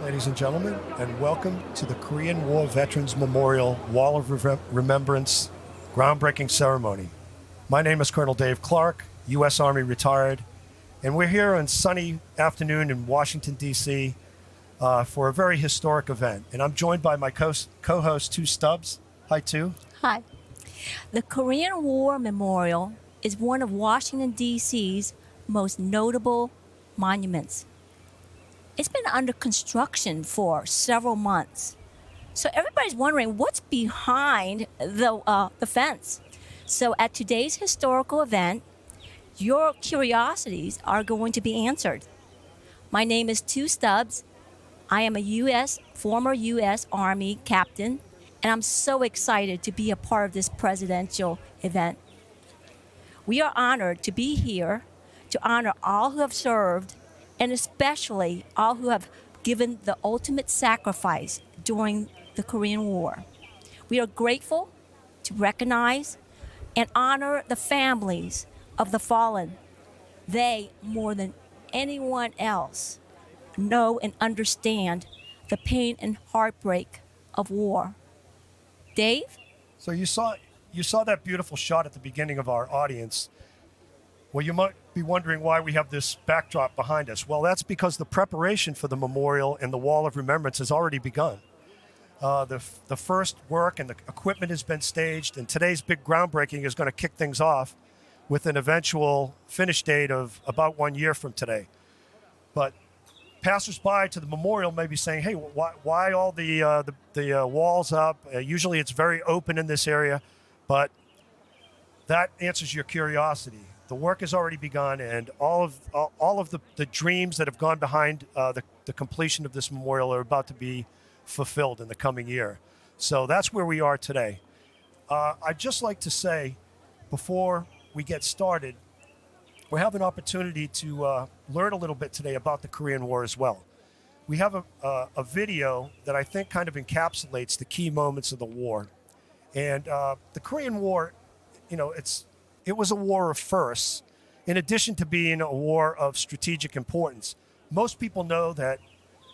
Ladies and gentlemen, and welcome to the Korean War Veterans Memorial Wall of Remembrance groundbreaking ceremony. My name is Colonel Dave Clark, U.S. Army retired, and we're here on sunny afternoon in Washington, D.C. For a very historic event. And I'm joined by my co-host, Tu Stubbs. Hi, Tu. Hi. The Korean War Memorial is one of Washington, D.C.'s most notable monuments. It's been under construction for several months. So everybody's wondering what's behind the fence. So at today's historical event, your curiosities are going to be answered. My name is Tu Stubbs. I am a former U.S. Army captain, and I'm so excited to be a part of this presidential event. We are honored to be here to honor all who have served, and especially all who have given the ultimate sacrifice during the Korean War. We are grateful to recognize and honor the families of the fallen. They, more than anyone else, know and understand the pain and heartbreak of war. Dave? So you saw that beautiful shot at the beginning of our audience. Well, you might be wondering why we have this backdrop behind us. Well, that's because the preparation for the memorial and the Wall of Remembrance has already begun. The first work and the equipment has been staged, and today's big groundbreaking is going to kick things off with an eventual finish date of about 1 year from today. But passersby to the memorial may be saying, hey, why all the walls up? Usually it's very open in this area, but that answers your curiosity. The work has already begun, and all of the dreams that have gone behind the completion of this memorial are about to be fulfilled in the coming year. So that's where we are today. I'd just like to say, before we get started, we have an opportunity to learn a little bit today about the Korean War as well. We have a video that I think kind of encapsulates the key moments of the war. And the Korean War, it was a war of firsts, in addition to being a war of strategic importance. Most people know that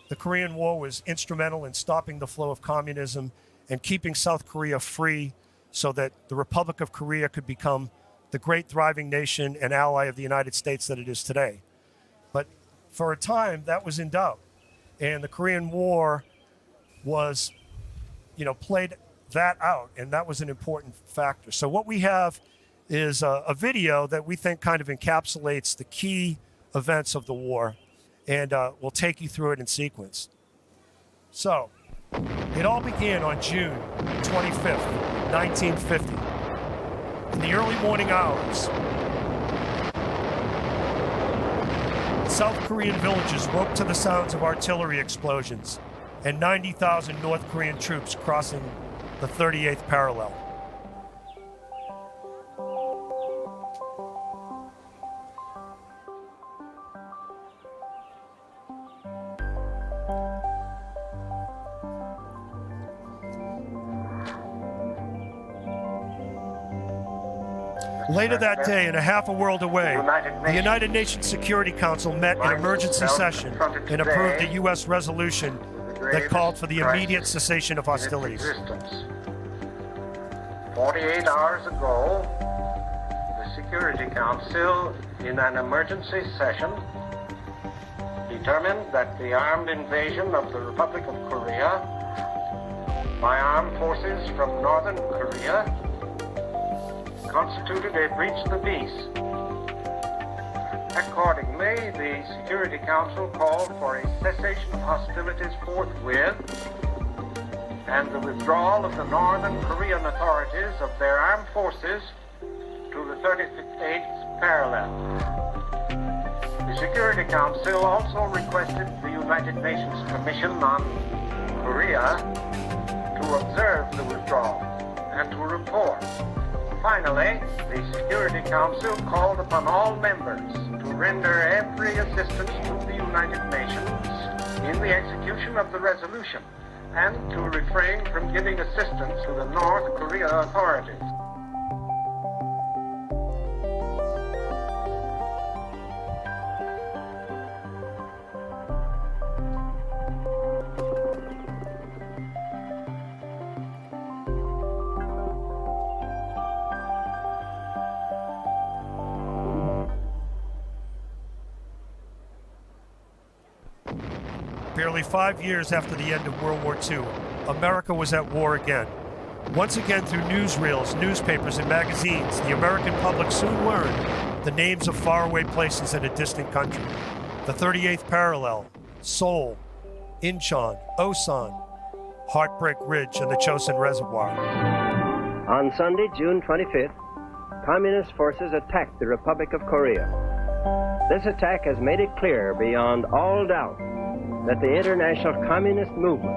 the Korean War was instrumental in stopping the flow of communism and keeping South Korea free so that the Republic of Korea could become the great thriving nation and ally of the United States that it is today. But for a time, that was in doubt. And the Korean War was, played that out, and that was an important factor. So what we have is a video that we think kind of encapsulates the key events of the war, and we'll take you through it in sequence. So, it all began on June 25th, 1950. In the early morning hours, South Korean villages woke to the sounds of artillery explosions and 90,000 North Korean troops crossing the 38th parallel. Later that day, and a half a world away, the United Nations Security Council met in emergency session and approved a U.S. resolution that called for the immediate cessation of hostilities. 48 hours ago, the Security Council, in an emergency session, determined that the armed invasion of the Republic of Korea by armed forces from Northern Korea constituted a breach of the peace. Accordingly, the Security Council called for a cessation of hostilities forthwith and the withdrawal of the Northern Korean authorities of their armed forces to the 38th parallel. The Security Council also requested the United Nations Commission on Korea to observe the withdrawal and to report. Finally, the Security Council called upon all members to render every assistance to the United Nations in the execution of the resolution and to refrain from giving assistance to the North Korea authorities. Barely 5 years after the end of World War II, America was at war again. Once again, through newsreels, newspapers, and magazines, the American public soon learned the names of faraway places in a distant country. The 38th parallel, Seoul, Incheon, Osan, Heartbreak Ridge, and the Chosin Reservoir. On Sunday, June 25th, Communist forces attacked the Republic of Korea. This attack has made it clear beyond all doubt that the international communist movement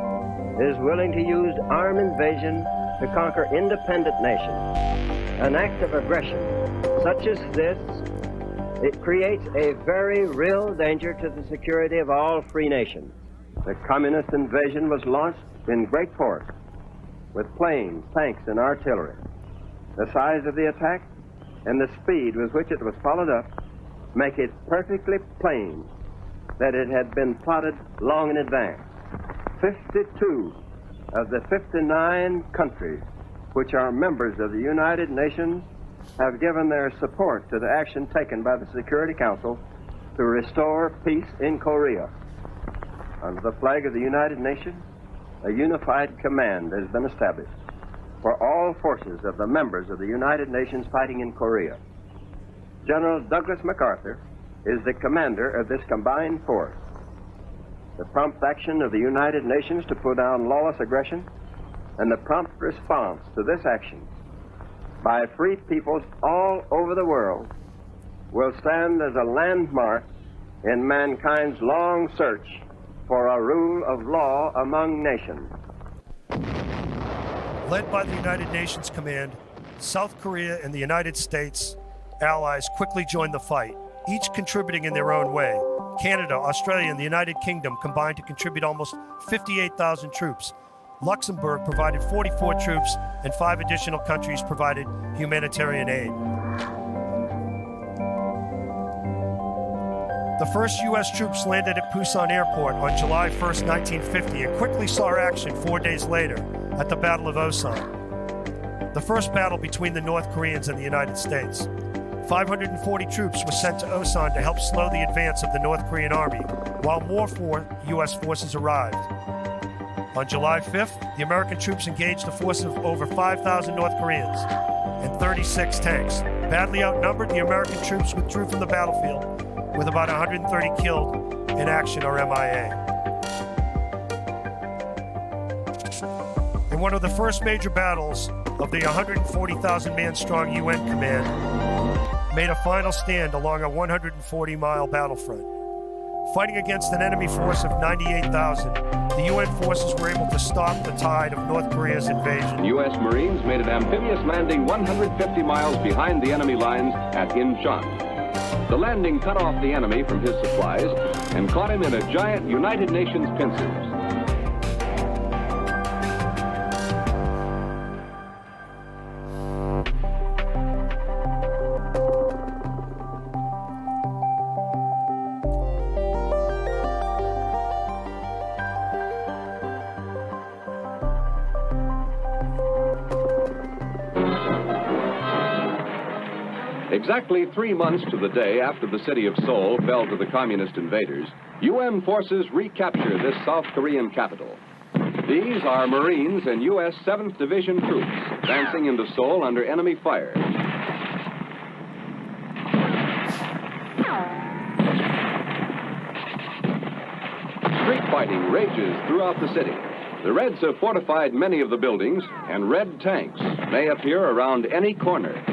is willing to use armed invasion to conquer independent nations. An act of aggression such as this, it creates a very real danger to the security of all free nations. The communist invasion was launched in great force with planes, tanks, and artillery. The size of the attack and the speed with which it was followed up make it perfectly plain that it had been plotted long in advance. 52 of the 59 countries which are members of the United Nations have given their support to the action taken by the Security Council to restore peace in Korea. Under the flag of the United Nations, a unified command has been established for all forces of the members of the United Nations fighting in Korea. General Douglas MacArthur is the commander of this combined force. The prompt action of the United Nations to put down lawless aggression and the prompt response to this action by free peoples all over the world will stand as a landmark in mankind's long search for a rule of law among nations. Led by the United Nations Command, South Korea and the United States allies quickly joined the fight, each contributing in their own way. Canada, Australia, and the United Kingdom combined to contribute almost 58,000 troops. Luxembourg provided 44 troops, and 5 additional countries provided humanitarian aid. The first U.S. troops landed at Pusan Airport on July 1st, 1950, and quickly saw action 4 days later at the Battle of Osan, the first battle between the North Koreans and the United States. 540 troops were sent to Osan to help slow the advance of the North Korean army, while more U.S. forces arrived. On July 5th, the American troops engaged a force of over 5,000 North Koreans and 36 tanks. Badly outnumbered, the American troops withdrew from the battlefield with about 130 killed in action or MIA. In one of the first major battles of the 140,000-man strong UN command made a final stand along a 140-mile battlefront. Fighting against an enemy force of 98,000, the UN forces were able to stop the tide of North Korea's invasion. U.S. Marines made an amphibious landing 150 miles behind the enemy lines at Incheon. The landing cut off the enemy from his supplies and caught him in a giant United Nations pincers. Exactly 3 months to the day after the city of Seoul fell to the communist invaders, UN forces recapture this South Korean capital. These are Marines and U.S. 7th Division troops advancing into Seoul under enemy fire. Street fighting rages throughout the city. The Reds have fortified many of the buildings, and Red tanks may appear around any corner.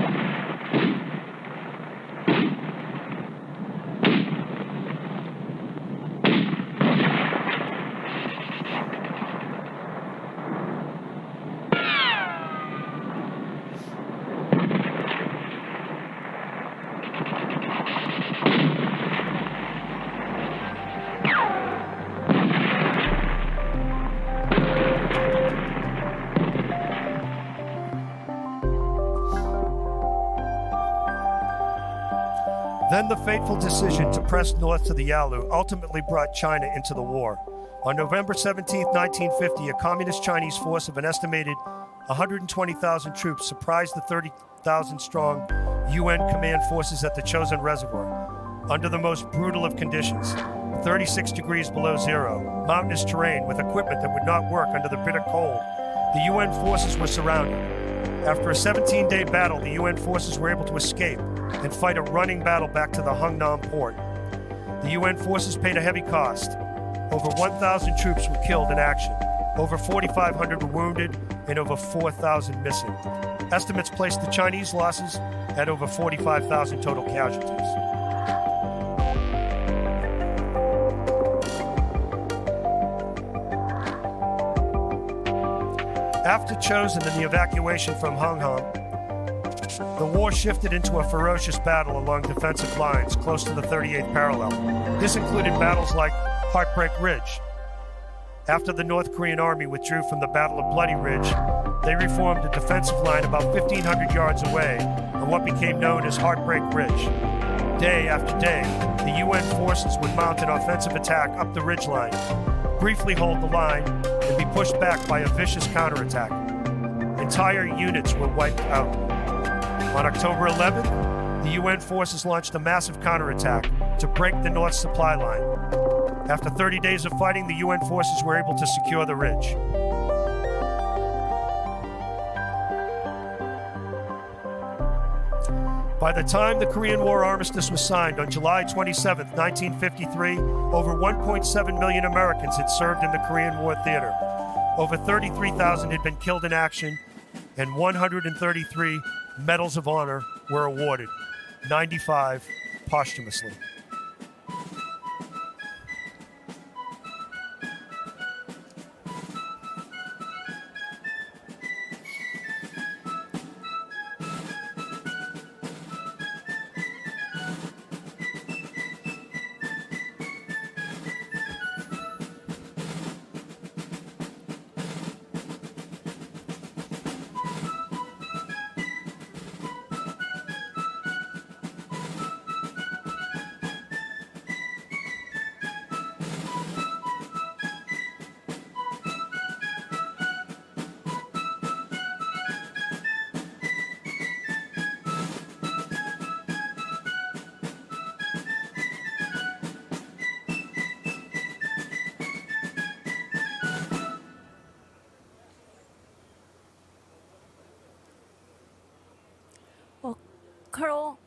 Then the fateful decision to press north to the Yalu ultimately brought China into the war. On November 17, 1950, a communist Chinese force of an estimated 120,000 troops surprised the 30,000-strong UN command forces at the Chosin Reservoir. Under the most brutal of conditions, 36 degrees below zero, mountainous terrain with equipment that would not work under the bitter cold, the UN forces were surrounded. After a 17-day battle, the UN forces were able to escape and fight a running battle back to the Hungnam port. The UN forces paid a heavy cost. Over 1,000 troops were killed in action. Over 4,500 were wounded and over 4,000 missing. Estimates placed the Chinese losses at over 45,000 total casualties. After Chosin and the evacuation from Hungnam, the war shifted into a ferocious battle along defensive lines close to the 38th parallel. This included battles like Heartbreak Ridge. After the North Korean army withdrew from the Battle of Bloody Ridge, they reformed a defensive line about 1,500 yards away on what became known as Heartbreak Ridge. Day after day, the UN forces would mount an offensive attack up the ridgeline, briefly hold the line, and be pushed back by a vicious counterattack. Entire units were wiped out. On October 11th, the UN forces launched a massive counterattack to break the North supply line. After 30 days of fighting, the UN forces were able to secure the ridge. By the time the Korean War armistice was signed on July 27, 1953, over 1.7 million Americans had served in the Korean War theater. Over 33,000 had been killed in action, and 133 Medals of Honor were awarded, 95 posthumously. Well, Colonel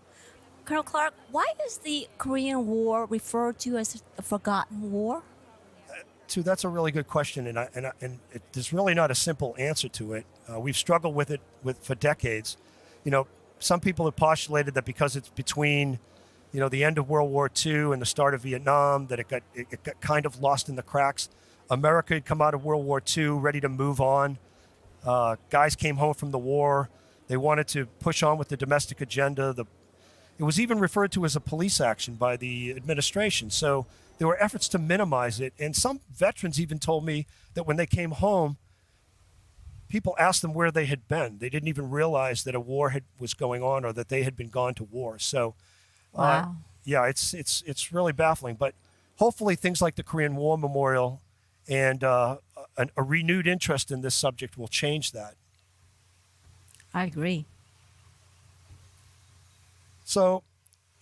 Clark, why is the Korean War referred to as a forgotten war? That's a really good question, there's really not a simple answer to it. We've struggled with it for decades. You know, some people have postulated that because it's between, the end of World War II and the start of Vietnam, that it got kind of lost in the cracks. America had come out of World War II ready to move on. Guys came home from the war. They wanted to push on with the domestic agenda. It was even referred to as a police action by the administration. So there were efforts to minimize it. And some veterans even told me that when they came home, people asked them where they had been. They didn't even realize that a war was going on or that they had been gone to war. So, wow. Yeah, it's really baffling. But hopefully things like the Korean War Memorial and a renewed interest in this subject will change that. I agree. So,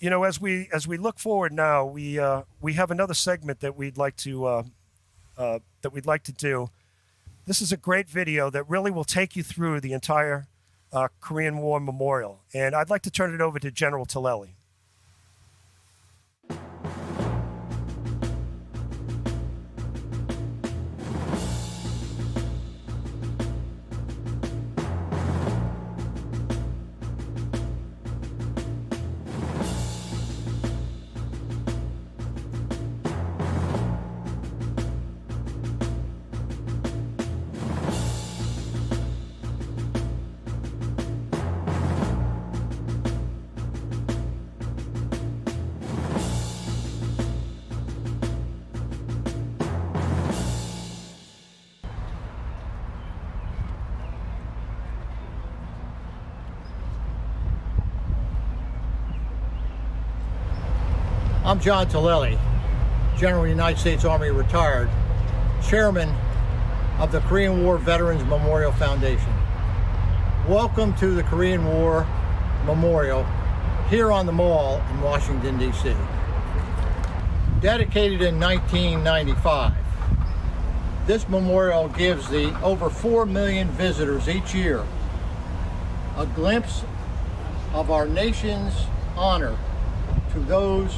as we look forward now, we have another segment that we'd like to do. This is a great video that really will take you through the entire Korean War Memorial, and I'd like to turn it over to General Tillelli. I'm John Tillelli, General United States Army retired, Chairman of the Korean War Veterans Memorial Foundation. Welcome to the Korean War Memorial here on the Mall in Washington, D.C. Dedicated in 1995, this memorial gives the over 4 million visitors each year a glimpse of our nation's honor to those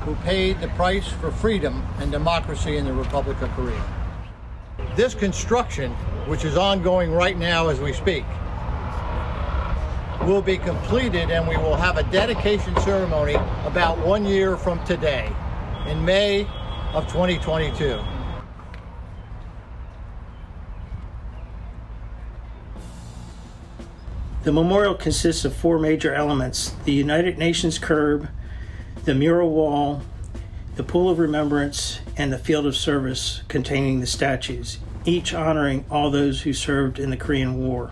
who paid the price for freedom and democracy in the Republic of Korea. This construction, which is ongoing right now as we speak, will be completed and we will have a dedication ceremony about 1 year from today, in May of 2022. The memorial consists of 4 major elements: the United Nations curb, the mural wall, the pool of remembrance, and the field of service containing the statues, each honoring all those who served in the Korean War.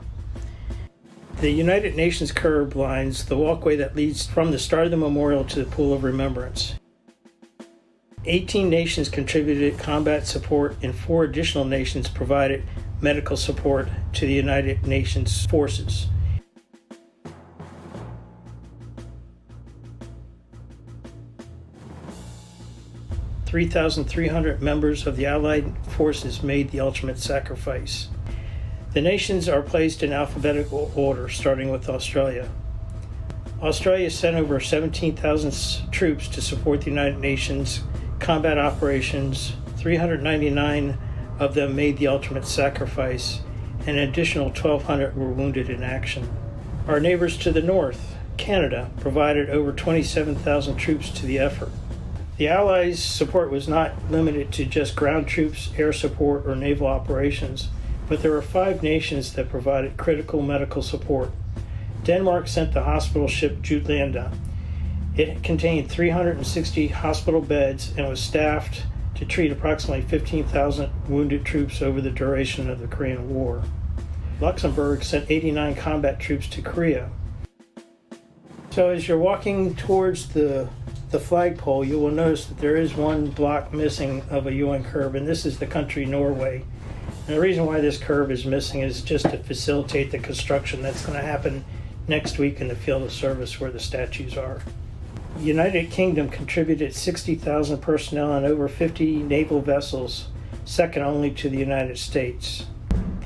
The United Nations curb lines the walkway that leads from the start of the memorial to the pool of remembrance. 18 nations contributed combat support and 4 additional nations provided medical support to the United Nations forces. (3,300) members of the Allied forces made the ultimate sacrifice. The nations are placed in alphabetical order, starting with Australia. Australia sent over 17,000 troops to support the United Nations combat operations. 399 of them made the ultimate sacrifice, and an additional 1,200 were wounded in action. Our neighbors to the north, Canada, provided over 27,000 troops to the effort. The Allies' support was not limited to just ground troops, air support, or naval operations, but there were 5 nations that provided critical medical support. Denmark sent the hospital ship Jutlanda. It contained 360 hospital beds and was staffed to treat approximately 15,000 wounded troops over the duration of the Korean War. Luxembourg sent 89 combat troops to Korea. So as you're walking towards the flagpole, you will notice that there is one block missing of a UN curb, and this is the country Norway. And the reason why this curb is missing is just to facilitate the construction that's going to happen next week in the field of service where the statues are. The United Kingdom contributed 60,000 personnel and over 50 naval vessels, second only to the United States.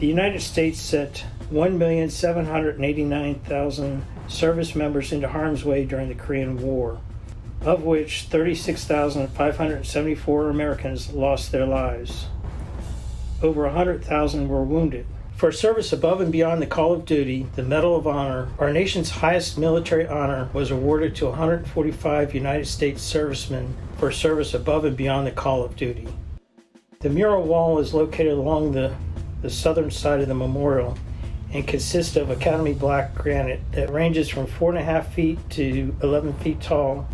The United States sent 1,789,000 service members into harm's way during the Korean War, of which 36,574 Americans lost their lives. Over 100,000 were wounded. For service above and beyond the call of duty, the Medal of Honor, our nation's highest military honor, was awarded to 145 United States servicemen for service above and beyond the call of duty. The mural wall is located along the southern side of the memorial and consists of Academy black granite that ranges from 4.5 feet to 11 feet tall.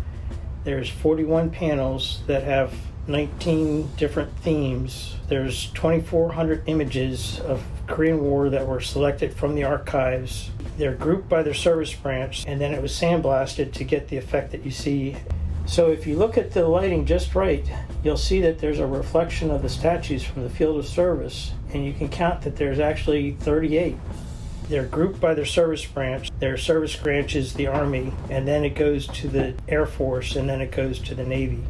There's 41 panels that have 19 different themes. There's 2,400 images of Korean War that were selected from the archives. They're grouped by their service branch, and then it was sandblasted to get the effect that you see. So if you look at the lighting just right, you'll see that there's a reflection of the statues from the field of service, and you can count that there's actually 38. They're grouped by their service branch. Their service branch is the Army, and then it goes to the Air Force, and then it goes to the Navy.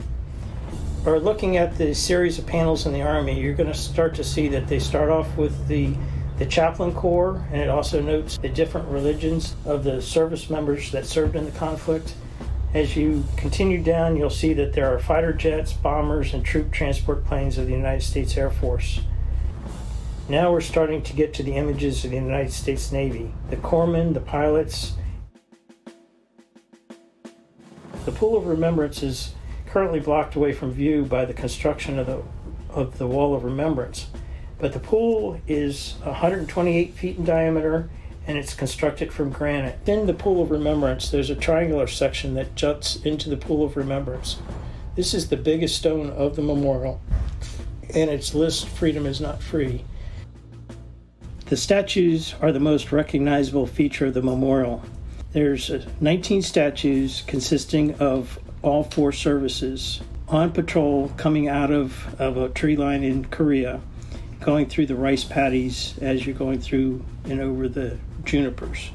Or looking at the series of panels in the Army, you're going to start to see that they start off with the chaplain corps, and it also notes the different religions of the service members that served in the conflict. As you continue down, you'll see that there are fighter jets, bombers, and troop transport planes of the United States Air Force. Now we're starting to get to the images of the United States Navy, the corpsmen, the pilots. The Pool of Remembrance is currently blocked away from view by the construction of the Wall of Remembrance. But the pool is 128 feet in diameter, and it's constructed from granite. In the Pool of Remembrance, there's a triangular section that juts into the Pool of Remembrance. This is the biggest stone of the memorial, and its list, Freedom is Not Free. The statues are the most recognizable feature of the memorial. There's 19 statues consisting of all 4 services on patrol coming out of a tree line in Korea, going through the rice paddies as you're going through and over the junipers.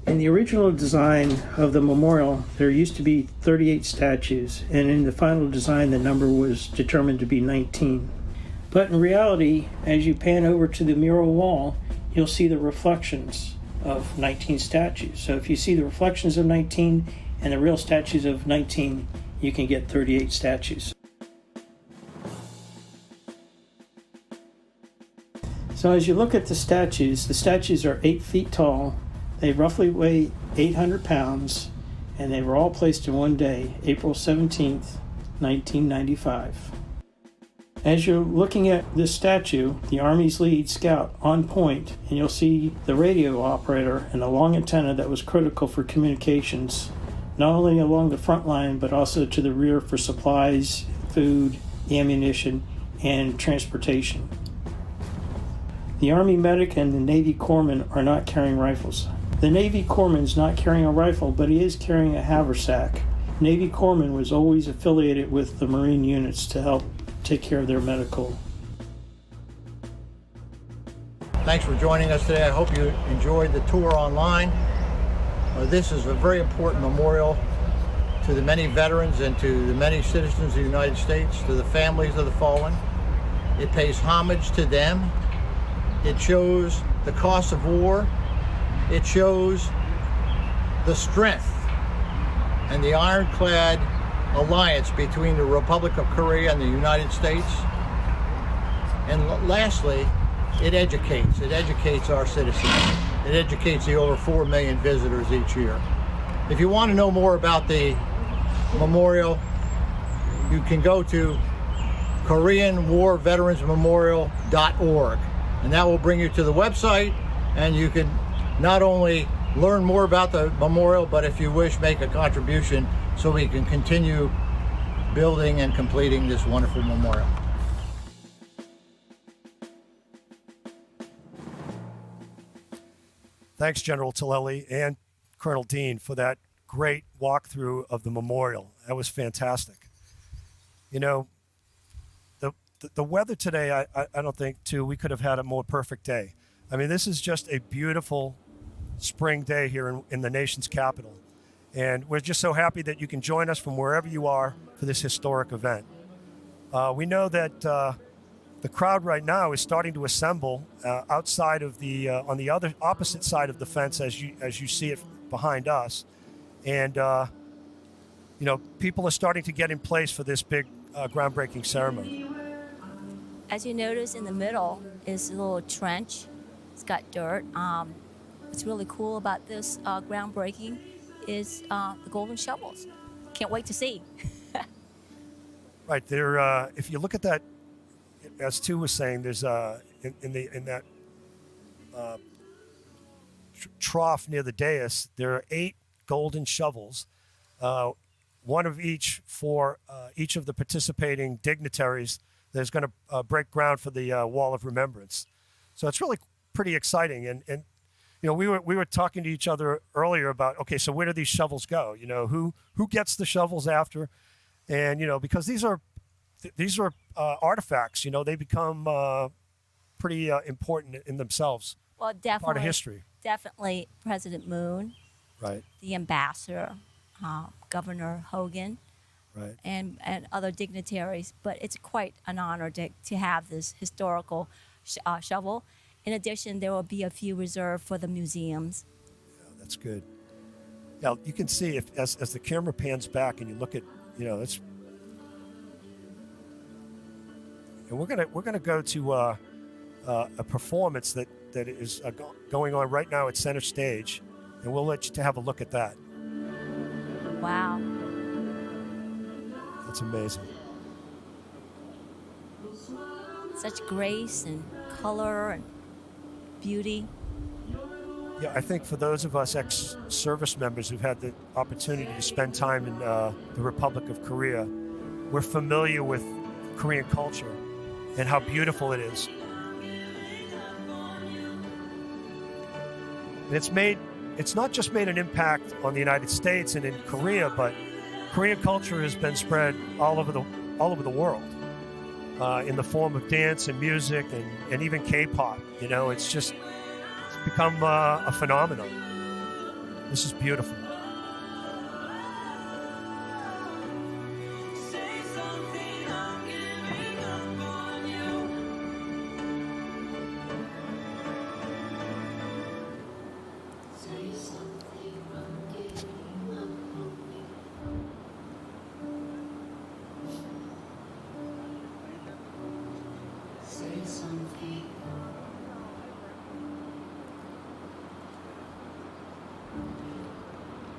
In the original design of the memorial, there used to be 38 statues, and in the final design, the number was determined to be 19. But in reality, as you pan over to the mural wall, you'll see the reflections of 19 statues. So if you see the reflections of 19 and the real statues of 19, you can get 38 statues. So as you look at the statues are 8 feet tall. They roughly weigh 800 pounds, and they were all placed in one day, April 17th, 1995. As you're looking at this statue, the Army's lead scout on point, and you'll see the radio operator and the long antenna that was critical for communications, not only along the front line, but also to the rear for supplies, food, ammunition, and transportation. The Army medic and the Navy corpsman are not carrying rifles. The Navy corpsman is not carrying a rifle, but he is carrying a haversack. Navy corpsman was always affiliated with the Marine units to help take care of their medical. Thanks for joining us today. I hope you enjoyed the tour online. This is a very important memorial to the many veterans and to the many citizens of the United States, to the families of the fallen. It pays homage to them. It shows the cost of war. It shows the strength and the ironclad alliance between the Republic of Korea and the United States. And lastly, it educates our citizens. It educates the over 4 million visitors each year. If you want to know more about the memorial, you can go to KoreanWarVeteransMemorial.org, and that will bring you to the website, and you can not only learn more about the memorial, but if you wish, make a contribution so we can continue building and completing this wonderful memorial. Thanks, General Tillelli and Colonel Dean, for that great walkthrough of the memorial. That was fantastic. You know, the weather today, I don't think, too, we could have had a more perfect day. I mean, this is just a beautiful spring day here in the nation's capital. And we're just so happy that you can join us from wherever you are for this historic event. We know that the crowd right now is starting to assemble outside of on the opposite side of the fence as you see it behind us. And, you know, people are starting to get in place for this big groundbreaking ceremony. As you notice, in the middle is a little trench. It's got dirt. What's really cool about this groundbreaking is the golden shovels. Can't wait to see. Right there. If you look at that, as Stu was saying, there's in that trough near the dais, there are 8 golden shovels, one of each for each of the participating dignitaries that's going to break ground for the Wall of Remembrance. So it's really pretty exciting. And you know, we were talking to each other earlier about, okay, so where do these shovels go? You know, who gets the shovels after? And you know, because these are artifacts. You know, they become pretty important in themselves. Well, definitely. Part of history. Definitely President Moon, Right. the ambassador, Governor Hogan, Right. and other dignitaries. But it's quite an honor to have this historical shovel. In addition, there will be a few reserved for the museums. That's good. Now you can see if as the camera pans back and you look at, it's, and we're gonna go to a performance that is going on right now at center stage, and we'll let you to have a look at that. Wow. That's amazing. Such grace and color and beauty. Yeah, I think for those of us ex-service members who've had the opportunity to spend time in the Republic of Korea, we're familiar with Korean culture and how beautiful it is. And it's not just made an impact on the United States and in Korea, but Korean culture has been spread all over the world in the form of dance and music and even K-pop. It's become a phenomenon. This is beautiful.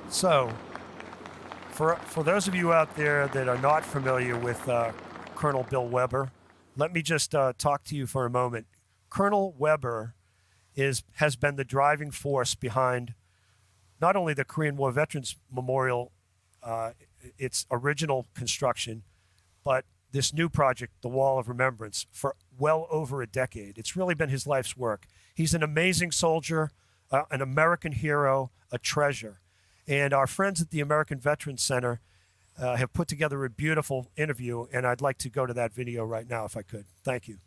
So, for those of you out there that are not familiar with Colonel Bill Weber, let me just talk to you for a moment. Colonel Weber has been the driving force behind not only the Korean War Veterans Memorial, its original construction, but this new project, the Wall of Remembrance, for well over a decade. It's really been his life's work. He's an amazing soldier, an American hero, a treasure. And our friends at the American Veterans Center have put together a beautiful interview, and I'd like to go to that video right now if I could. Thank you.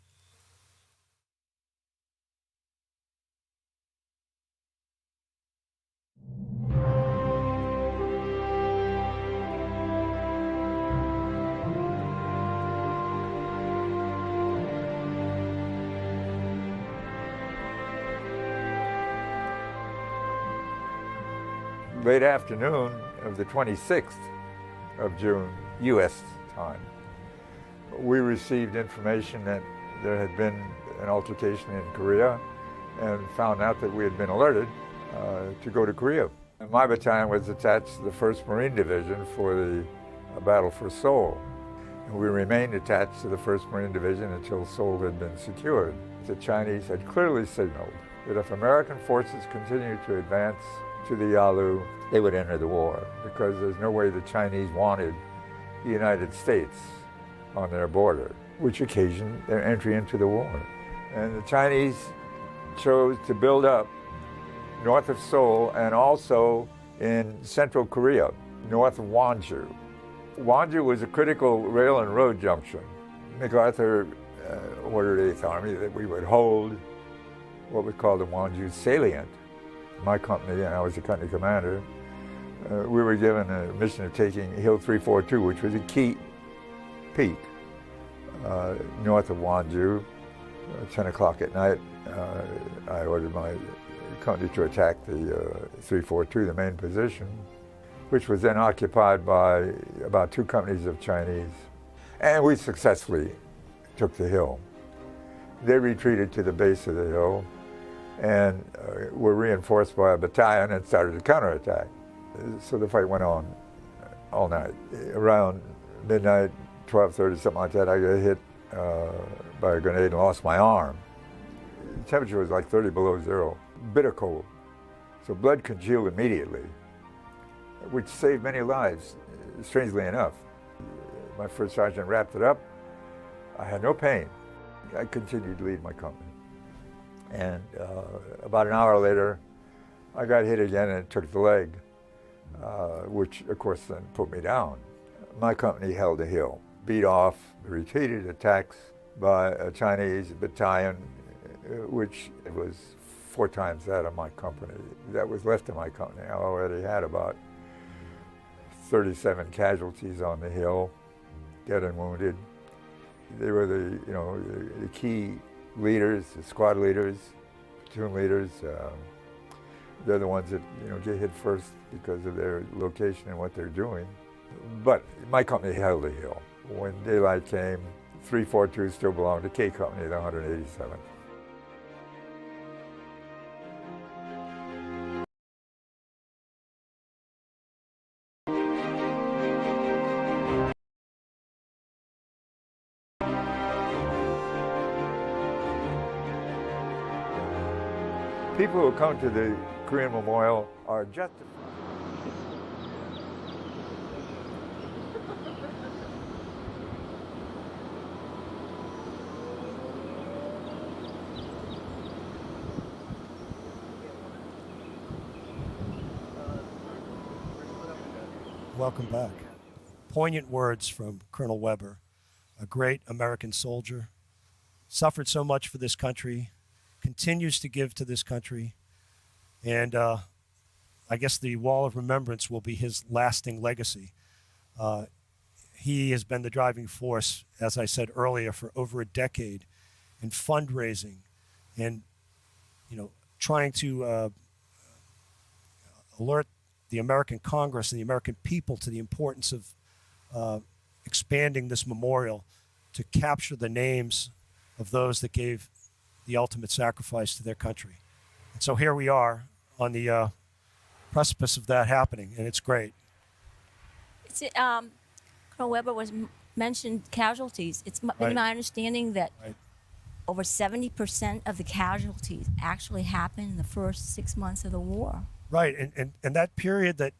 Late afternoon of the 26th of June, U.S. time, we received information that there had been an altercation in Korea and found out that we had been alerted to go to Korea. And my battalion was attached to the 1st Marine Division for the battle for Seoul. And we remained attached to the 1st Marine Division until Seoul had been secured. The Chinese had clearly signaled that if American forces continued to advance to the Yalu, they would enter the war, because there's no way the Chinese wanted the United States on their border, which occasioned their entry into the war. And the Chinese chose to build up north of Seoul and also in central Korea, north of Wonju. Wonju was a critical rail and road junction. MacArthur ordered 8th Army that we would hold what was called the Wonju salient. My company, and I was the company commander, we were given a mission of taking Hill 342, which was a key peak north of Wonju. 10 o'clock at night, I ordered my company to attack the 342, the main position, which was then occupied by about 2 companies of Chinese. And we successfully took the hill. They retreated to the base of the hill and were reinforced by a battalion and started a counterattack. So the fight went on all night. Around midnight, 12:30, something like that, I got hit by a grenade and lost my arm. The temperature was like 30 below zero, bitter cold. So blood congealed immediately, which saved many lives, strangely enough. My first sergeant wrapped it up. I had no pain. I continued to lead my company. And about an hour later, I got hit again and it took the leg, which of course then put me down. My company held the hill, beat off the repeated attacks by a Chinese battalion which was 4 times that of my company. That was left of my company. I already had about 37 casualties on the hill, dead and wounded. They were the key leaders, the squad leaders, platoon leaders. They're the ones that get hit first because of their location and what they're doing. But my company held the hill. When daylight came, 342 still belonged to K Company, the 187th. People who come to the Korean Memorial are justified. Welcome back. Poignant words from Colonel Weber, a great American soldier, suffered so much for this country, continues to give to this country, and I guess the Wall of Remembrance will be his lasting legacy. He has been the driving force, as I said earlier, for over a decade in fundraising and trying to alert the American Congress and the American people to the importance of expanding this memorial to capture the names of those that gave the ultimate sacrifice to their country. And so here we are on the precipice of that happening, and it's great. Colonel Weber mentioned casualties. It's been Right. my understanding that Right. over 70% of the casualties actually happened in the first 6 months of the war. Right, and that period that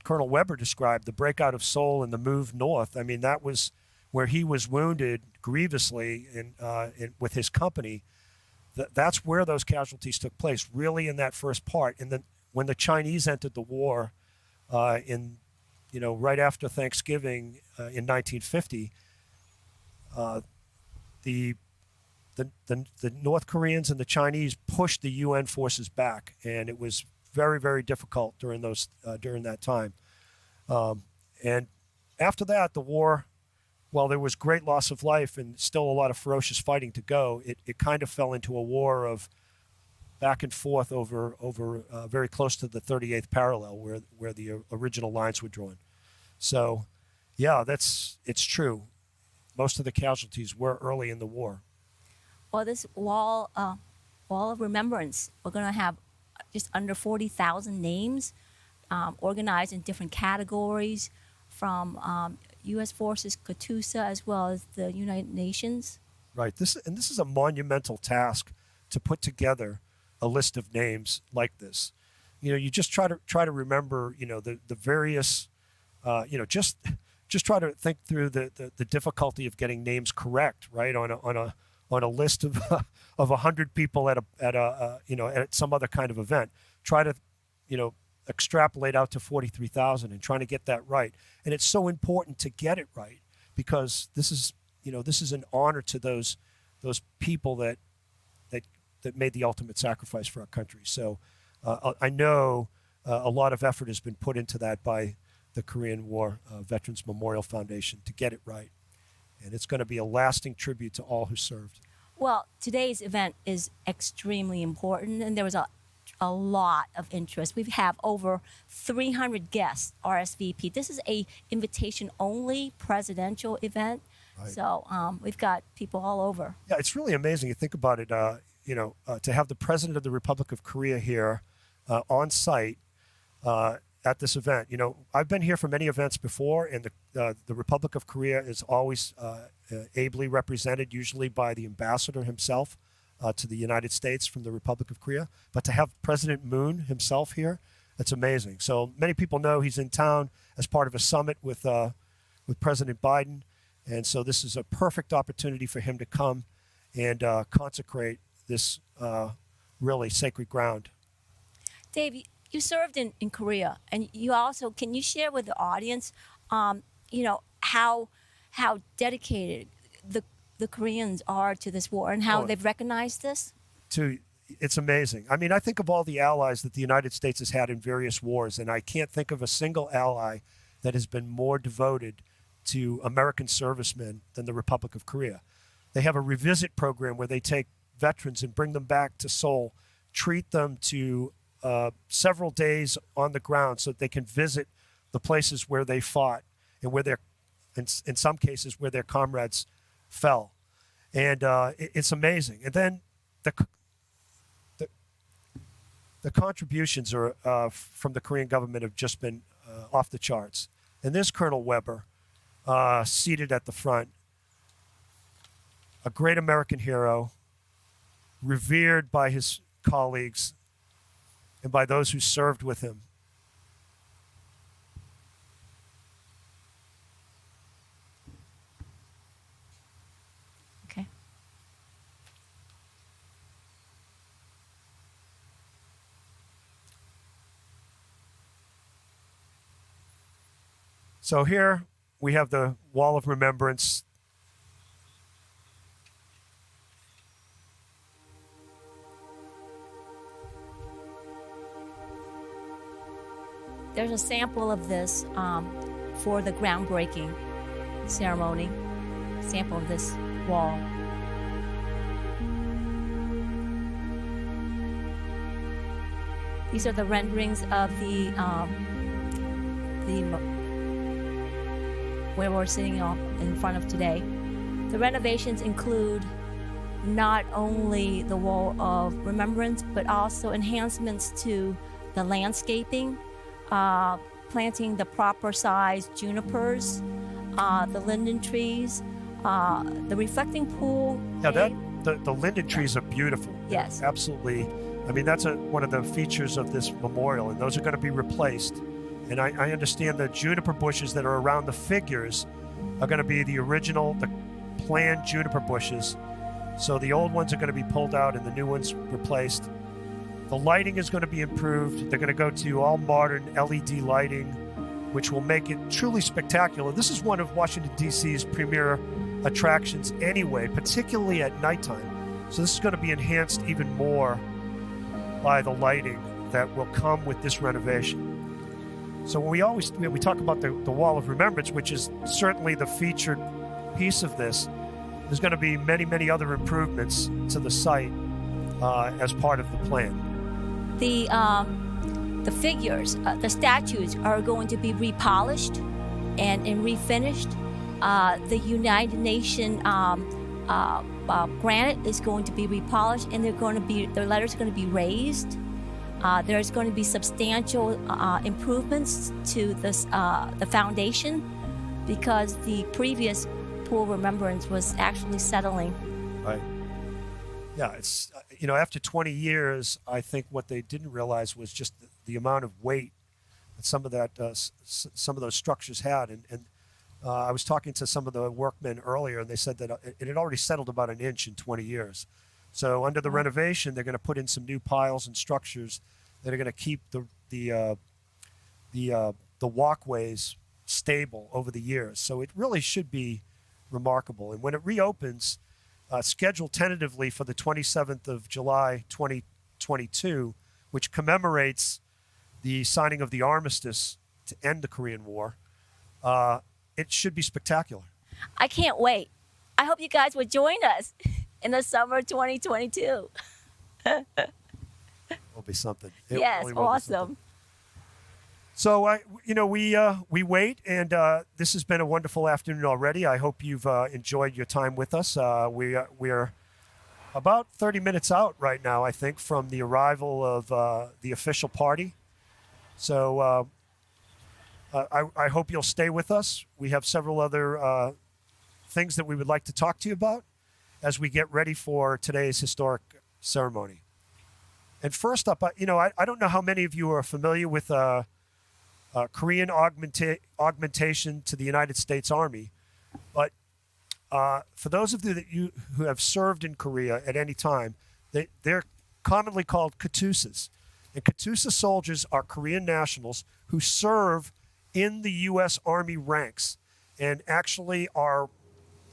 Colonel Weber described, the breakout of Seoul and the move north, I mean, that was where he was wounded grievously with his company. That's where those casualties took place, really in that first part. And then when the Chinese entered the war right after Thanksgiving in 1950, the North Koreans and the Chinese pushed the UN forces back, and it was very, very difficult during that time. And after that, the war, while there was great loss of life and still a lot of ferocious fighting to go, it kind of fell into a war of back and forth over very close to the 38th parallel where the original lines were drawn. So, yeah, it's true. Most of the casualties were early in the war. Well, this wall of remembrance, we're going to have just under 40,000 names organized in different categories from U.S. Forces, Katusa, as well as the United Nations. Right. This is a monumental task to put together a list of names like this. You just try to remember, the various, just try to think through the difficulty of getting names correct, right? On a list of 100 people at some other kind of event. Try to, extrapolate out to 43,000 and trying to get that right. And it's so important to get it right because this is an honor to those people that made the ultimate sacrifice for our country. So I know a lot of effort has been put into that by the Korean War Veterans Memorial Foundation to get it right. And it's going to be a lasting tribute to all who served. Well, today's event is extremely important, and there was a lot of interest. We have over 300 guests RSVP. This is a invitation-only presidential event, right. So we've got people all over. Yeah, it's really amazing. You think about it. To have the president of the Republic of Korea here on site at this event. I've been here for many events before, and the Republic of Korea is always ably represented, usually by the ambassador himself to the United States from the Republic of Korea. But to have President Moon himself here, that's amazing. So many people know he's in town as part of a summit with President Biden, and so this is a perfect opportunity for him to come and consecrate this really sacred ground. Dave, you served in Korea, and you also, can you share with the audience, how dedicated the Koreans are to this war and how they've recognized this? to, it's amazing. I mean, I think of all the allies that the United States has had in various wars, and I can't think of a single ally that has been more devoted to American servicemen than the Republic of Korea. They have a revisit program where they take veterans and bring them back to Seoul, treat them to several days on the ground so that they can visit the places where they fought and where in some cases, where their comrades fell. And it's amazing. And then the contributions from the Korean government have just been off the charts. And there's Colonel Weber seated at the front, a great American hero, revered by his colleagues and by those who served with him. Okay. So here we have the Wall of Remembrance. There's a sample of this for the groundbreaking ceremony. Sample of this wall. These are the renderings of the where we're sitting in front of today. The renovations include not only the Wall of Remembrance, but also enhancements to the landscaping, planting the proper size junipers, the linden trees, the reflecting pool. Yeah, the linden trees are beautiful. Yes. Absolutely. I mean, that's one of the features of this memorial, and those are going to be replaced. And I understand the juniper bushes that are around the figures are going to be the original, the planned juniper bushes. So the old ones are going to be pulled out and the new ones replaced. The lighting is going to be improved. They're going to go to all modern LED lighting, which will make it truly spectacular. This is one of Washington, D.C.'s premier attractions anyway, particularly at nighttime. So this is going to be enhanced even more by the lighting that will come with this renovation. So when we talk about the Wall of Remembrance, which is certainly the featured piece of this, there's going to be many, many other improvements to the site as part of the plan. The figures, the statues are going to be repolished and refinished. The United Nations granite is going to be repolished, and their letters are going to be raised. There's going to be substantial improvements to the foundation, because the previous Pool of Remembrance was actually settling. Right. Yeah, it's after 20 years, I think what they didn't realize was just the amount of weight that some of those structures had. And I was talking to some of the workmen earlier, and they said that it had already settled about an inch in 20 years. So under the renovation, they're going to put in some new piles and structures that are going to keep the walkways stable over the years. So it really should be remarkable. And when it reopens, scheduled tentatively for the 27th of July, 2022, which commemorates the signing of the armistice to end the Korean War, it should be spectacular. I can't wait. I hope you guys will join us in the summer 2022. Will be something. Yes, really will be awesome. something. So we wait, and this has been a wonderful afternoon already. I hope you've enjoyed your time with us. We're about 30 minutes out right now, I think, from the arrival of the official party. So I hope you'll stay with us. We have several other things that we would like to talk to you about as we get ready for today's historic ceremony. And first up, I don't know how many of you are familiar with Korean Augmentation to the United States Army, but for those of you who have served in Korea at any time, they're commonly called KATUSAs. And KATUSA soldiers are Korean nationals who serve in the U.S. Army ranks, and actually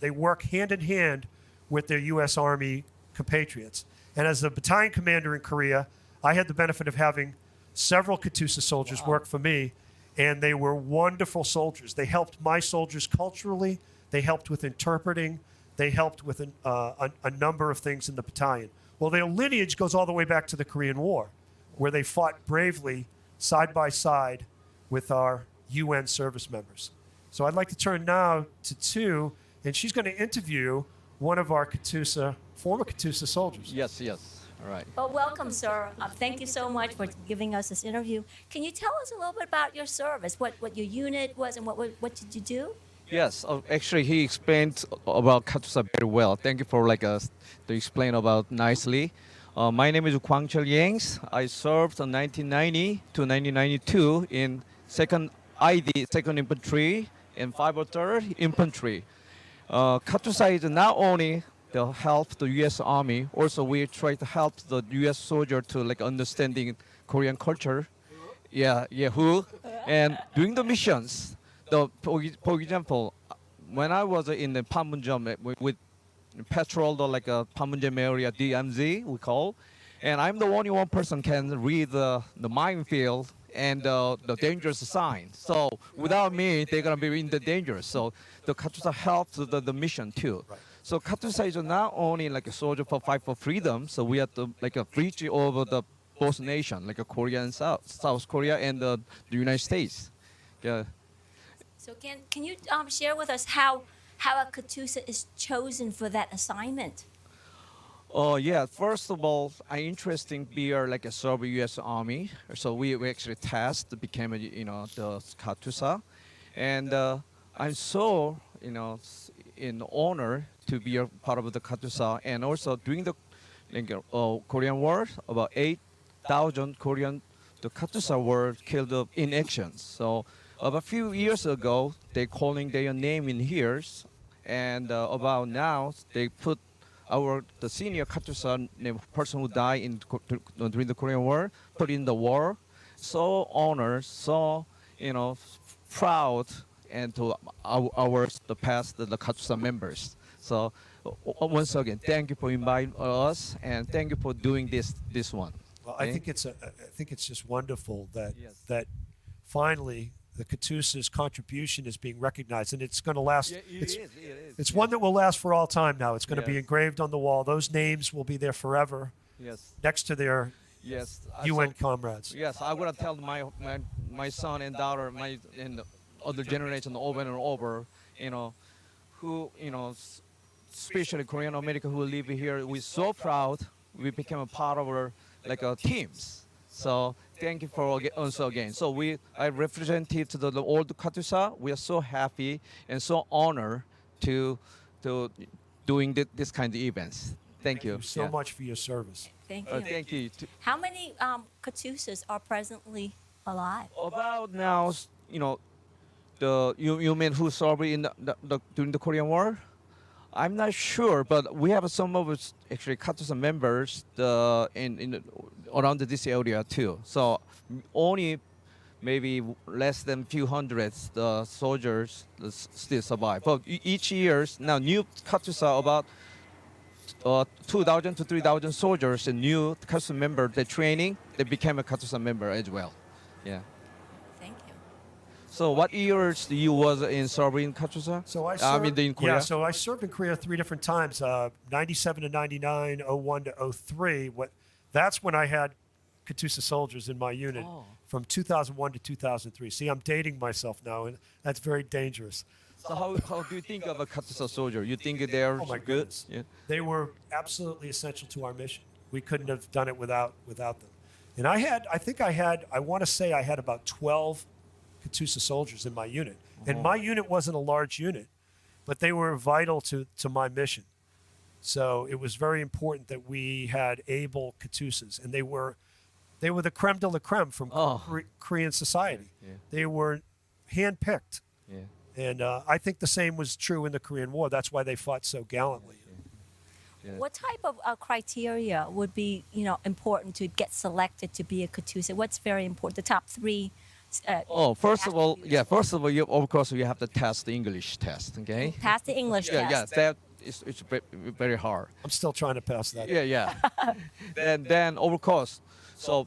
they work hand in hand with their U.S. Army compatriots. And as the battalion commander in Korea, I had the benefit of having several Katusa soldiers work for me, and they were wonderful soldiers. They helped my soldiers culturally. They helped with interpreting. They helped with a number of things in the battalion. Well, their lineage goes all the way back to the Korean War, where they fought bravely side by side with our UN service members. So I'd like to turn now to Tu, and she's going to interview one of our former Katusa soldiers. Yes, yes. All right. Well, welcome, sir. Thank you so much for giving us this interview. Can you tell us a little bit about your service, what your unit was, and what did you do? Yes, actually, he explained about Katusa very well. Thank you for to explain about nicely. My name is Kwang Chul Yangs. I served from 1990 to 1992 in 2nd ID, 2nd Infantry, and 503rd Infantry. Katusa is not only to help the U.S. Army, also we try to help the U.S. soldier to understanding Korean culture. Who, and during the missions, for example, when I was in the Panmunjom with patrol the Panmunjom area, DMZ we call, and I'm the only one person can read the minefield and the dangerous sign. So without me, they're gonna be in the danger. So the Katusa helps the mission too. Right. So Katusa is not only a soldier for fight for freedom. So we have to bridge over the both nations, Korea and South Korea and the United States. Yeah. So can you share with us how a Katusa is chosen for that assignment? Oh yeah. First of all, I interesting be a serve U.S. Army. So we actually test became the Katusa, and I'm so in honor to be a part of the Katusa, and also during the Korean War, about 8,000 Korean the Katusa were killed in action. So a few years ago, they calling their name in here, and about now they put the senior Katusa person who died during the Korean War put in the war. So honored, so proud, and to the past the Katusa members. So once again, thank you for inviting us, and thank you for doing this one. Well, Okay? I think it's just wonderful that Yes. that finally the Katusa's contribution is being recognized, and it's going to last. It's one that will last for all time now. It's going to be Yes. engraved on the wall. Those names will be there forever Yes. next to their Yes. UN comrades. Yes, I would tell my son and daughter, and other generation over and over, who especially Korean American who live here. We're so proud. We became a part of our teams. So thank you for also again. So I represented to the old Katusa. We are so happy and so honored to doing this kind of events. Thank you so Yeah. much for your service. Thank you. Thank you. How many Katusas are presently alive? About now, you mean who served in during the Korean War? I'm not sure, but we have some of us actually Katusa members in around this area too. So only maybe less than few hundreds the soldiers still survive. But each year now new Katusa about 2,000 to 3,000 soldiers and new Katusa member they training they became a Katusa member as well. Yeah. Thank you. So what years you was in serving Katusa? So I served, in Korea. Yeah, so I served in Korea 3 different times, 97 to 99, 01 to 03. That's when I had Katusa soldiers in my unit from 2001 to 2003. See, I'm dating myself now, and that's very dangerous. So how do you think of a Katusa soldier? You think they're Oh my good? goodness. Yeah. They were absolutely essential to our mission. We couldn't have done it without them. And I want to say I had about 12 Katusa soldiers in my unit. And my unit wasn't a large unit, but they were vital to my mission. So it was very important that we had able Katusas, and they were the creme de la creme from Korean society. Yeah. They were handpicked. Yeah. And I think the same was true in the Korean War. That's why they fought so gallantly. Yeah. What type of criteria would be, important to get selected to be a Katusa? What's very important? The top 3. First of all, you of course you have to test the English test. Okay. Pass the English test. That it's very hard. I'm still trying to pass that. Yeah, yeah. then of course, so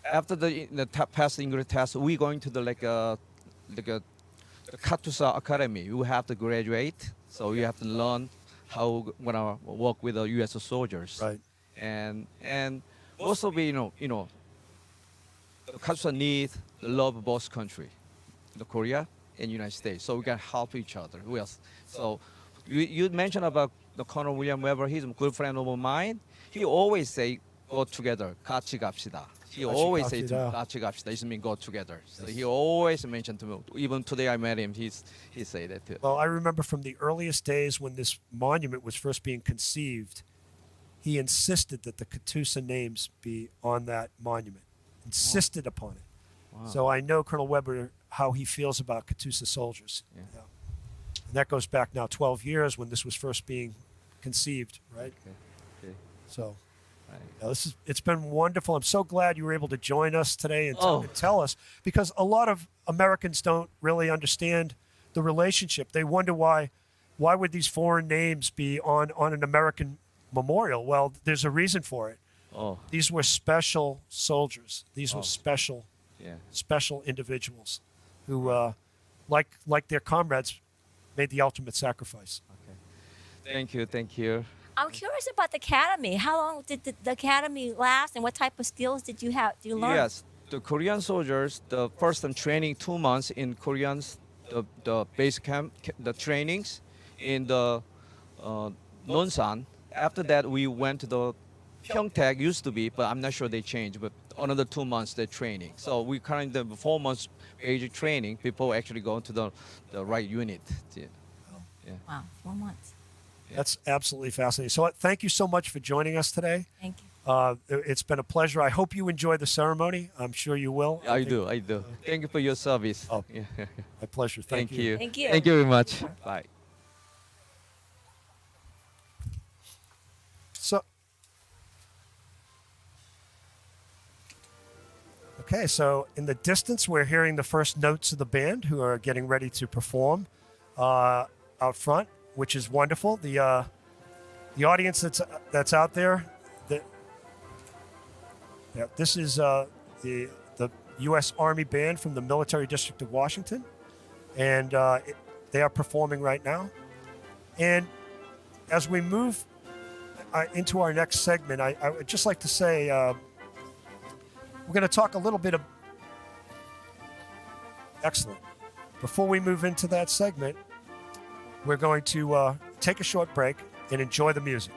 after the pass the English test, we going to the like a Katusa Academy. You have to graduate, so you have to learn how gonna work with the U.S. soldiers. Right. And also we the Katusa need the love of both country, the Korea and United States, so we can help each other. So you mentioned about the Colonel William Weber. He's a good friend of mine. He always say go together, 같이 갑시다. He always say to me, 갑시다. 같이 갑시다. It means go together. So he always mentioned to me. Even today I met him. He say that too. Well, I remember from the earliest days when this monument was first being conceived, he insisted that the Katusa names be on that monument. Insisted upon it. Wow. So I know Colonel Weber how he feels about Katusa soldiers. Yeah. And that goes back now 12 years when this was first being conceived, right? Okay. So Right. yeah, it's been wonderful. I'm so glad you were able to join us today and Oh. tell us, because a lot of Americans don't really understand the relationship. They wonder why would these foreign names be on an American memorial? Well, there's a reason for it. Oh, These were special soldiers. These were Oh. yeah. special individuals who, like their comrades, made the ultimate sacrifice. Thank you. I'm curious about the academy. How long did the academy last, and what type of skills did you learn? Yes, the Korean soldiers, the first time training 2 months in Koreans, the base camp, the trainings in the Nonsan. After that, we went to the Pyeongtaek, used to be, but I'm not sure they changed. But another 2 months they training. So we currently the 4 months basic training. People actually go to the right unit. Yeah. Wow, 4 months. That's absolutely fascinating. So thank you so much for joining us today. Thank you. It's been a pleasure. I hope you enjoy the ceremony. I'm sure you will. I do. Thank you for your service. Oh. Yeah. My pleasure. Thank you. Thank you. Thank you very much. Bye. So, okay, so in the distance, we're hearing the first notes of the band who are getting ready to perform out front, which is wonderful. The audience that's out there, this is the U.S. Army Band from the Military District of Washington, and they are performing right now. And as we move into our next segment, I would just like to say we're going to talk a little bit of. Excellent. Before we move into that segment, we're going to take a short break and enjoy the music.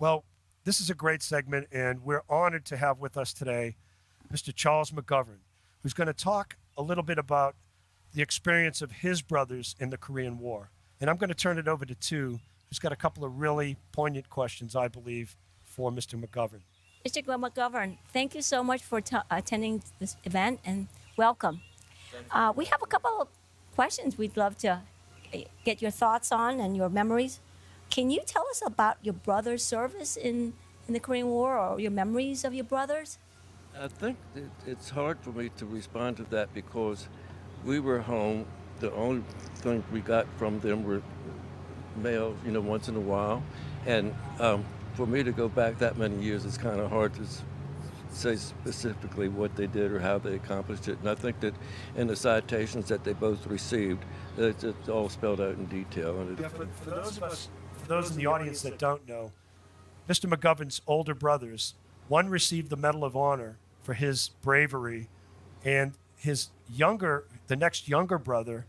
Well, this is a great segment, and we're honored to have with us today Mr. Charles McGovern, who's going to talk a little bit about the experience of his brothers in the Korean War. And I'm going to turn it over to Tu, who's got a couple of really poignant questions, I believe, for Mr. McGovern. Mr. McGovern, thank you so much for attending this event and welcome. We have a couple of questions we'd love to get your thoughts on and your memories. Can you tell us about your brother's service in the Korean War or your memories of your brothers? I think it's hard for me to respond to that because we were home. The only thing we got from them were mail, once in a while. And for me to go back that many years, it's kind of hard to say specifically what they did or how they accomplished it. And I think that in the citations that they both received, it's all spelled out in detail. And For those in the audience that don't know, Mr. McGovern's older brothers, one received the Medal of Honor for his bravery, and the next younger brother,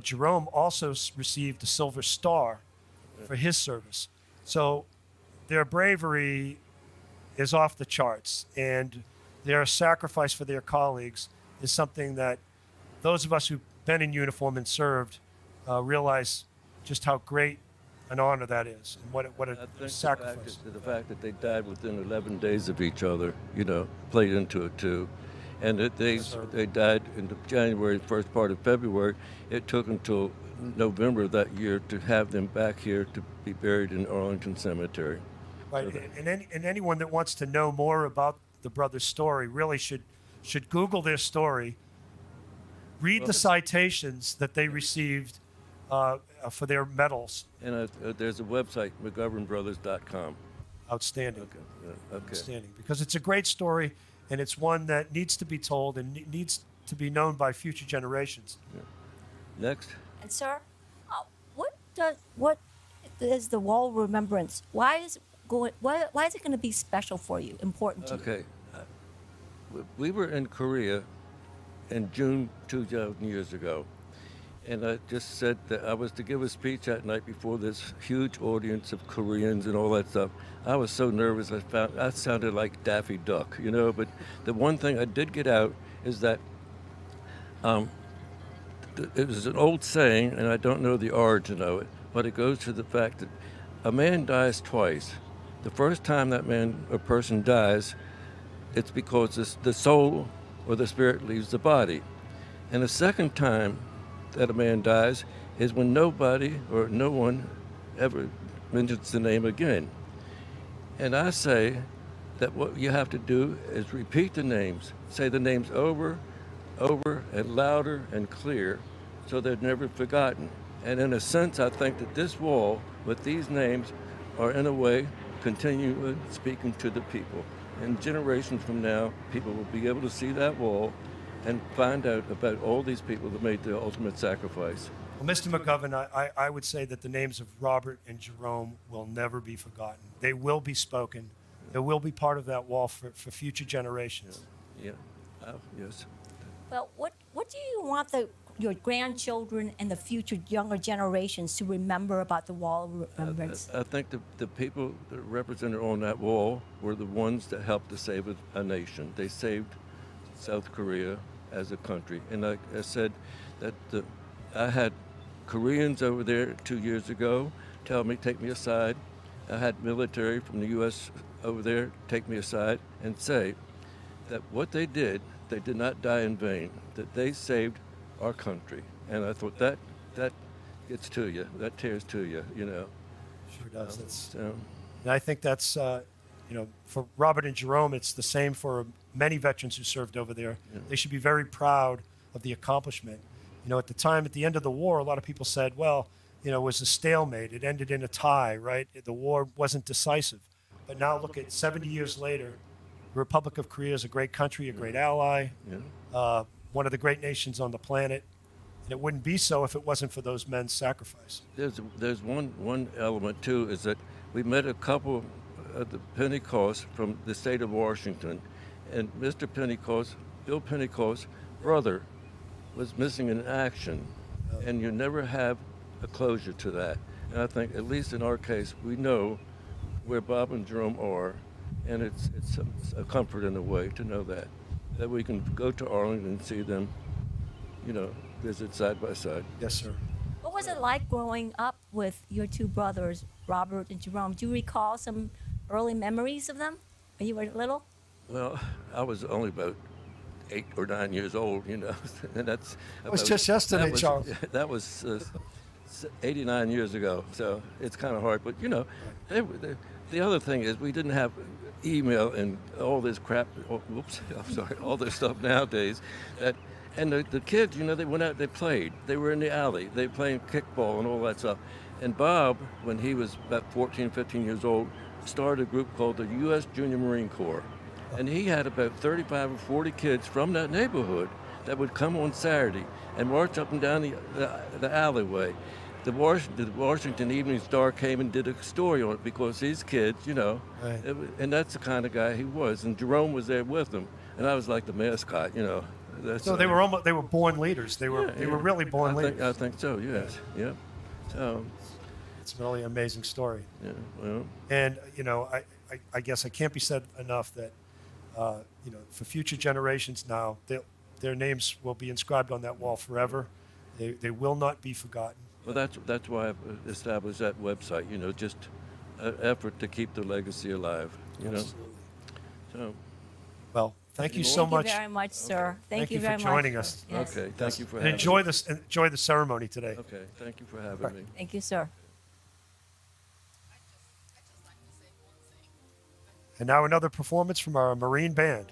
Jerome, also received the Silver Star for his service. So their bravery is off the charts, and their sacrifice for their colleagues is something that those of us who've been in uniform and served realize just how great an honor that is, and what a sacrifice. The fact that they died within 11 days of each other, played into it too. And that they died in the January, first part of February. It took until November that year to have them back here to be buried in Arlington Cemetery. Right, and anyone that wants to know more about the brothers' story really should Google their story, read the citations that they received for their medals. And there's a website, McGovernBrothers.com. Outstanding. Okay. Outstanding, because it's a great story, and it's one that needs to be told and needs to be known by future generations. Yeah. Next. And sir, what is the Wall of Remembrance? Why is it going to be special for you, important to you? Okay. We were in Korea in June 2000 years ago. And I just said that I was to give a speech that night before this huge audience of Koreans and all that stuff. I was so nervous, I sounded like Daffy Duck, But the one thing I did get out is that it was an old saying, and I don't know the origin of it, but it goes to the fact that a man dies twice. The first time that a person dies, it's because the soul or the spirit leaves the body. And the second time that a man dies is when nobody or no one ever mentions the name again. And I say that what you have to do is repeat the names, say the names over, and louder and clear so they're never forgotten. And in a sense, I think that this wall with these names are in a way continually speaking to the people. And generations from now, people will be able to see that wall and find out about all these people that made the ultimate sacrifice. Well, Mr. McGovern, I would say that the names of Robert and Jerome will never be forgotten. They will be spoken. They will be part of that wall for future generations. Yeah. Yes. Well, what do you want your grandchildren and the future younger generations to remember about the Wall of Remembrance? I think the people that are represented on that wall were the ones that helped to save a nation. They saved South Korea as a country. And like I said, that I had Koreans over there 2 years ago take me aside. I had military from the U.S. over there take me aside and say that what they did not die in vain, that they saved our country. And I thought that gets to you, that tears to you, Sure does. And I think that's, for Robert and Jerome, it's the same for many veterans who served over there. Yeah. They should be very proud of the accomplishment. At the time, at the end of the war, a lot of people said, well, it was a stalemate. It ended in a tie, right? The war wasn't decisive. But now look at 70 years later, the Republic of Korea is a great country, a great ally, one of the great nations on the planet. And it wouldn't be so if it wasn't for those men's sacrifice. There's one element, too, is that we met a couple at the Pentecost from the state of Washington. And Mr. Pentecost, Bill Pentecost, brother, was missing in action. And you never have a closure to that. And I think, at least in our case, we know where Bob and Jerome are, and it's a comfort in a way to know that we can go to Arlington and see them, visit side by side. Yes, sir. What was it like growing up with your two brothers, Robert and Jerome? Do you recall some early memories of them when you were little? Well, I was only about 8 or 9 years old, and that's. It was just yesterday, that was, Charles. That was 89 years ago, so it's kind of hard. But the other thing is we didn't have email and all this crap. Oh, oops, I'm sorry, all this stuff nowadays. And the kids, they went out, they played. They were in the alley. They playing kickball and all that stuff. And Bob, when he was about 14, 15 years old, started a group called the U.S. Junior Marine Corps. And he had about 35 or 40 kids from that neighborhood that would come on Saturday and march up and down the alleyway. The Washington Evening Star came and did a story on it because these kids, Right. and that's the kind of guy he was. And Jerome was there with them, and I was like the mascot, So they were born leaders. They were really born leaders. I think so. Yes. Yeah. So It's a really amazing story. yeah. Well. And I guess I can't be said enough that for future generations now, their names will be inscribed on that wall forever. They will not be forgotten. Well, that's why I've established that website. Just an effort to keep the legacy alive. Absolutely. So. Well, thank you so much. Thank you very much, sir. Thank you very for much. joining us. Yes. Okay. Thank you for And having enjoy me. enjoy the ceremony today. Okay. Thank you for having me. Thank you, sir. And now another performance from our Marine Band.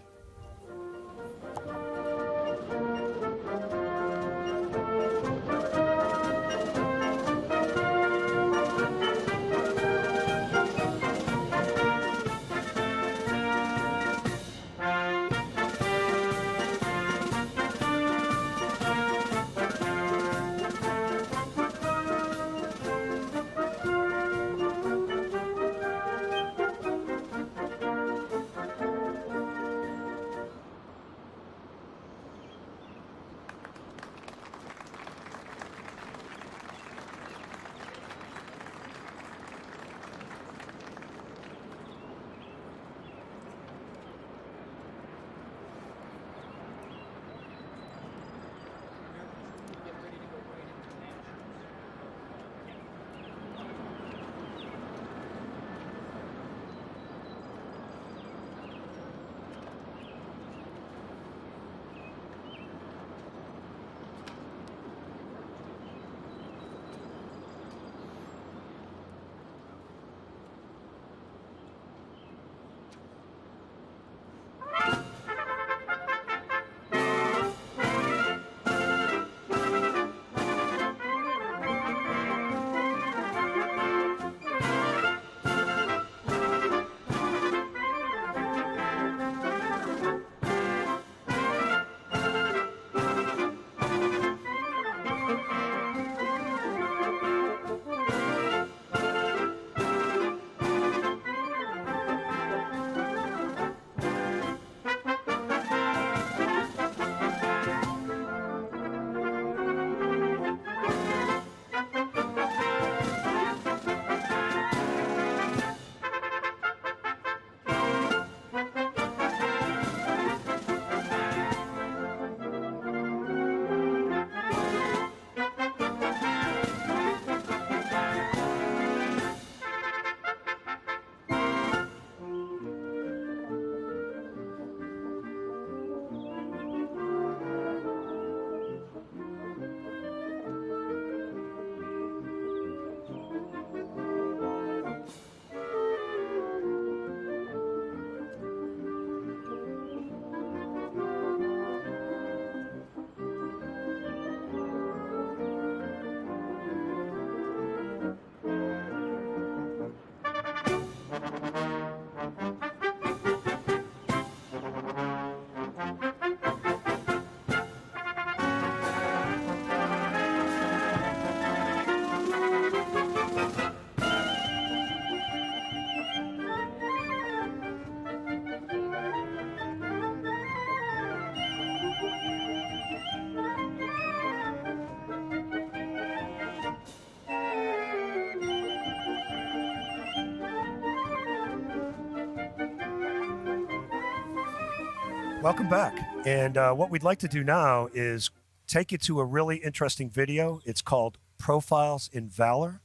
Welcome back. And what we'd like to do now is take you to a really interesting video. It's called Profiles in Valor.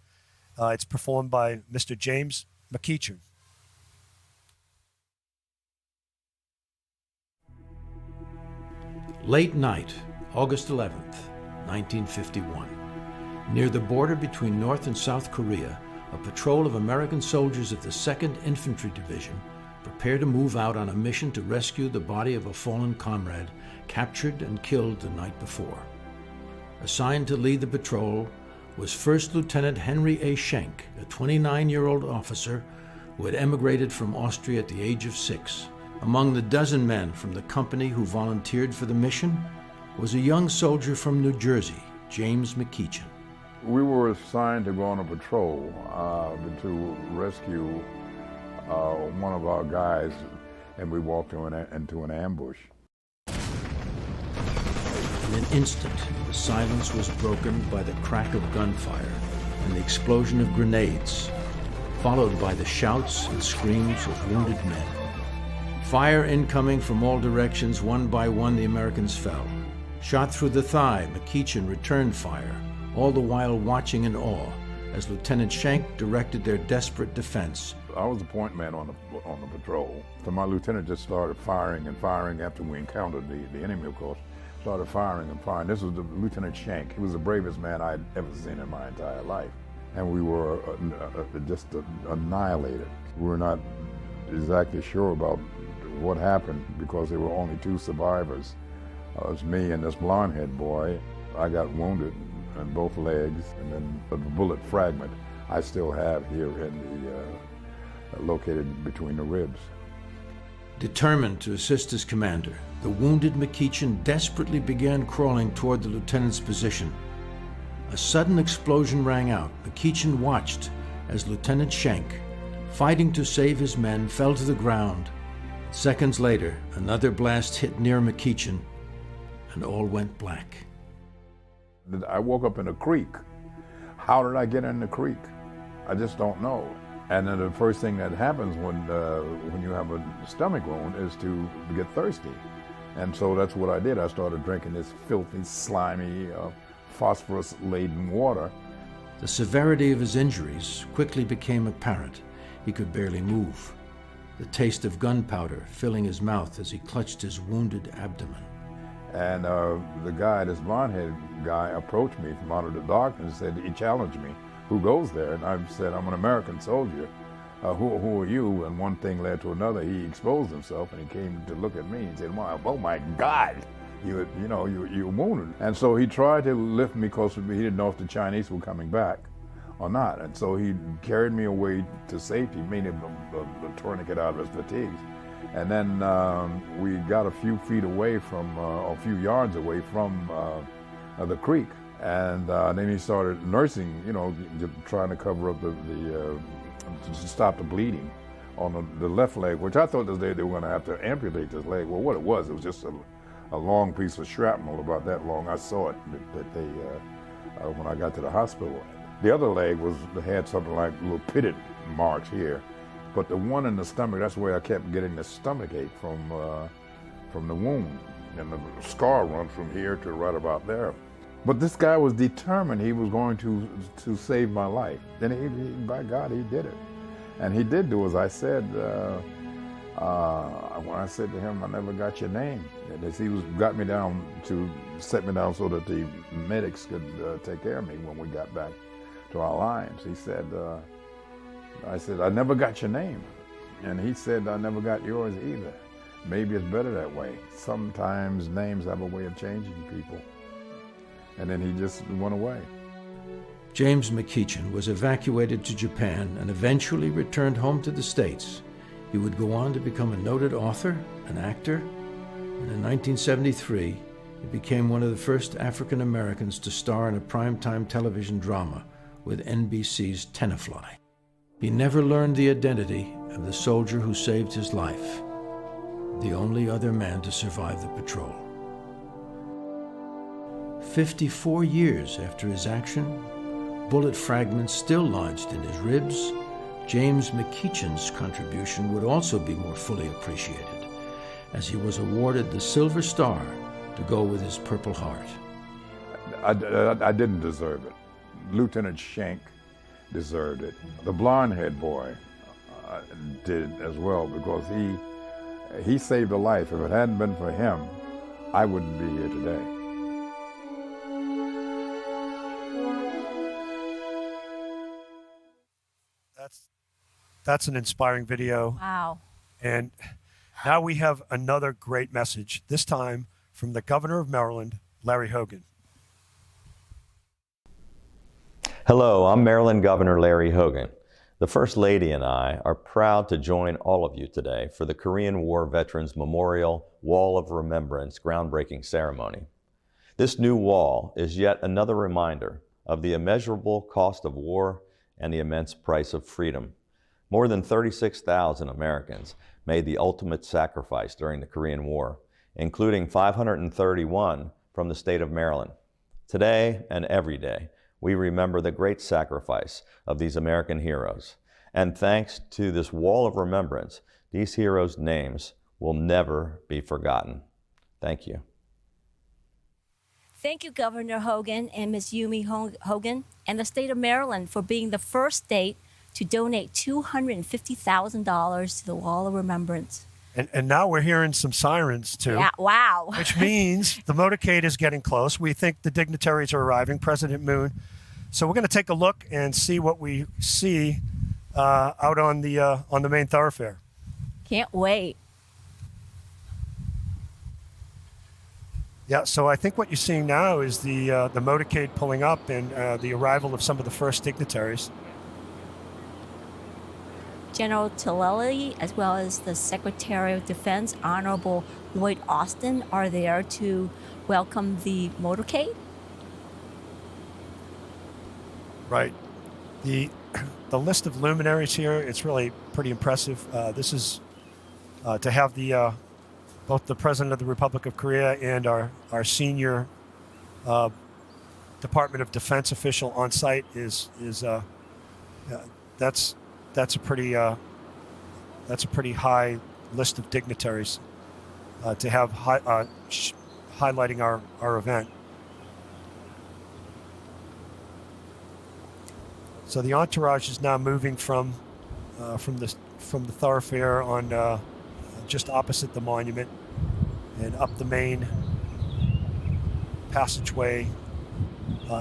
It's performed by Mr. James McEachin. Late night, August 11th, 1951. Near the border between North and South Korea, a patrol of American soldiers of the 2nd Infantry Division prepare to move out on a mission to rescue the body of a fallen comrade captured and killed the night before. Assigned to lead the patrol was First Lieutenant Henry A. Schenk, a 29-year-old officer who had emigrated from Austria at the age of 6. Among the dozen men from the company who volunteered for the mission was a young soldier from New Jersey, James McEachin. We were assigned to go on a patrol to rescue one of our guys, and we walked into an ambush. In an instant, the silence was broken by the crack of gunfire and the explosion of grenades, followed by the shouts and screams of wounded men. Fire incoming from all directions, one by one the Americans fell. Shot through the thigh, McEachin returned fire, all the while watching in awe as Lieutenant Schenk directed their desperate defense. I was the point man on the patrol. So my lieutenant just started firing and firing after we encountered the enemy, of course. Started firing and firing. This was the Lieutenant Schenk. He was the bravest man I'd ever seen in my entire life. And we were just annihilated. We were not exactly sure about what happened because there were only 2 survivors. It was me and this blonde-haired boy. I got wounded in both legs, and then the bullet fragment I still have here in the located between the ribs. Determined to assist his commander, the wounded McEachin desperately began crawling toward the lieutenant's position. A sudden explosion rang out. McEachin watched as Lieutenant Schenk, fighting to save his men, fell to the ground. Seconds later, another blast hit near McEachin, and all went black. I woke up in a creek. How did I get in the creek? I just don't know. And then the first thing that happens when you have a stomach wound is to get thirsty. And so that's what I did. I started drinking this filthy, slimy, phosphorus-laden water. The severity of his injuries quickly became apparent. He could barely move, the taste of gunpowder filling his mouth as he clutched his wounded abdomen. And the guy, this blonde-headed guy, approached me from out of the darkness and said, he challenged me, "Who goes there?" And I said, "I'm an American soldier. Who are you?" And one thing led to another. He exposed himself and he came to look at me and said, "Wow, oh my God, you're wounded." And so he tried to lift me because he didn't know if the Chinese were coming back or not. And so he carried me away to safety, made him a tourniquet out of his fatigues. And then we got a few feet away from, a few yards away from the creek. And then he started nursing, trying to cover up to stop the bleeding on the left leg, which I thought they were going to have to amputate this leg. Well, what it was just a long piece of shrapnel about that long. I saw it when I got to the hospital. The other leg had something like little pitted marks here. But the one in the stomach, that's where I kept getting the stomach ache from the wound. And the scar runs from here to right about there. But this guy was determined he was going to save my life. And by God, he did it. And he did do as I said. When I said to him, "I never got your name," he got me down to set me down so that the medics could take care of me when we got back to our lines. He said, I said, "I never got your name." And he said, "I never got yours either. Maybe it's better that way. Sometimes names have a way of changing people." And then he just went away. James McEachin was evacuated to Japan and eventually returned home to the States. He would go on to become a noted author, an actor, and in 1973, he became one of the first African Americans to star in a primetime television drama with NBC's Tenafly. He never learned the identity of the soldier who saved his life, the only other man to survive the patrol. 54 years after his action, bullet fragments still lodged in his ribs, James McEachin's contribution would also be more fully appreciated, as he was awarded the Silver Star to go with his Purple Heart. I didn't deserve it. Lieutenant Schenck deserved it. The blonde-haired boy did as well, because he saved a life. If it hadn't been for him, I wouldn't be here today. That's an inspiring video. Wow. And now we have another great message, this time from the Governor of Maryland, Larry Hogan. Hello, I'm Maryland Governor Larry Hogan. The First Lady and I are proud to join all of you today for the Korean War Veterans Memorial Wall of Remembrance groundbreaking ceremony. This new wall is yet another reminder of the immeasurable cost of war and the immense price of freedom. More than 36,000 Americans made the ultimate sacrifice during the Korean War, including 531 from the state of Maryland. Today and every day, we remember the great sacrifice of these American heroes. And thanks to this wall of remembrance, these heroes' names will never be forgotten. Thank you. Thank you, Governor Hogan and Ms. Yumi Hogan and the state of Maryland for being the first state to donate $250,000 to the Wall of Remembrance. And now we're hearing some sirens too. Yeah, wow. Which means the motorcade is getting close. We think the dignitaries are arriving, President Moon. So we're going to take a look and see what we see out on the main thoroughfare. Can't wait. Yeah, so I think what you're seeing now is the motorcade pulling up and the arrival of some of the first dignitaries. General Tillelly, as well as the Secretary of Defense, Honorable Lloyd Austin, are there to welcome the motorcade. Right. The list of luminaries here, it's really pretty impressive. This is to have the both the President of the Republic of Korea and our senior Department of Defense official on site is that's a pretty high list of dignitaries to have highlighting our event. So the entourage is now moving from the thoroughfare on just opposite the monument and up the main passageway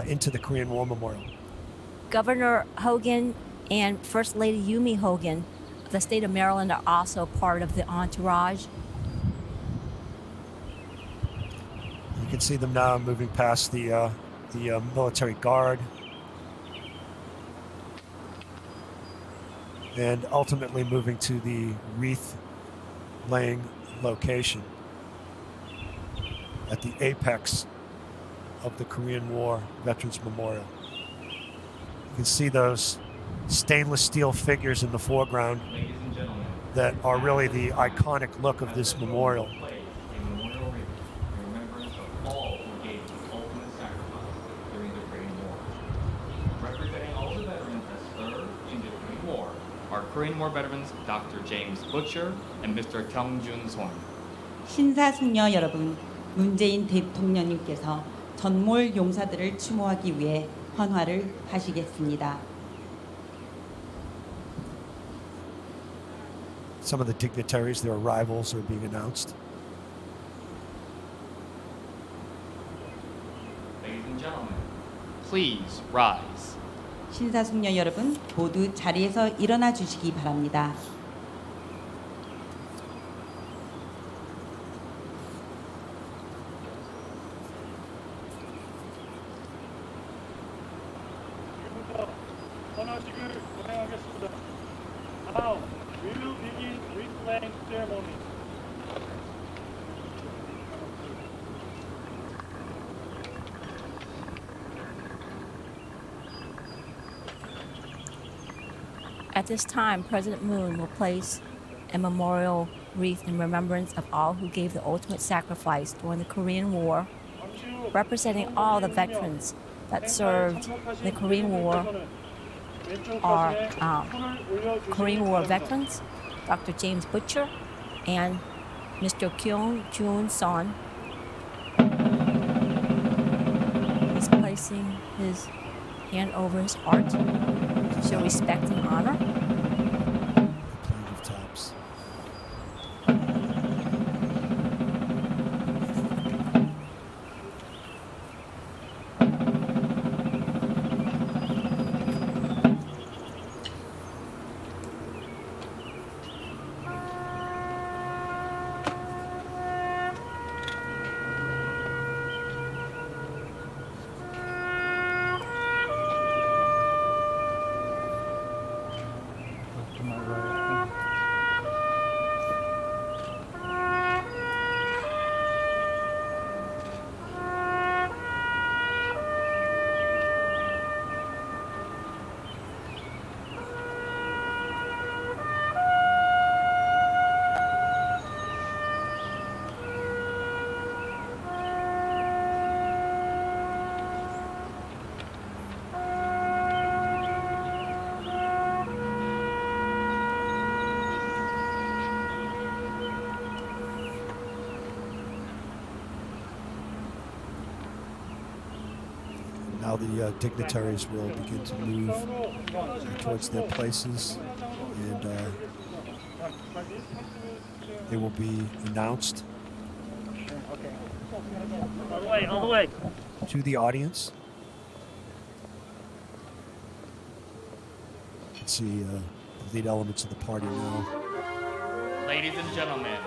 into the Korean War Memorial. Governor Hogan and First Lady Yumi Hogan of the state of Maryland are also part of the entourage. You can see them now moving past the military guard and ultimately moving to the wreath laying location at the apex of the Korean War Veterans Memorial. You can see those stainless steel figures in the foreground that are really the iconic look of this memorial. Representing all the veterans that served in the Korean War are Korean War veterans Dr. James Butcher and Mr. Kyung-jun Son. 신사숙녀 여러분, 문재인 대통령님께서 전몰 용사들을 추모하기 위해 헌화를 하시겠습니다. Some of the dignitaries, their arrivals are being announced. Ladies and gentlemen, please rise. 신사숙녀 여러분, 모두 자리에서 일어나 주시기 바랍니다. At this time, President Moon will place a memorial wreath in remembrance of all who gave the ultimate sacrifice during the Korean War, representing all the veterans that served in the Korean War are Korean War veterans, Dr. James Butcher and Mr. Kyung Joon Son. He's placing his hand over his heart to show respect and honor. Plaintive taps. Now the dignitaries will begin to move towards their places, and they will be announced All the way. to the audience. Let's see the lead elements of the party now. Ladies and gentlemen,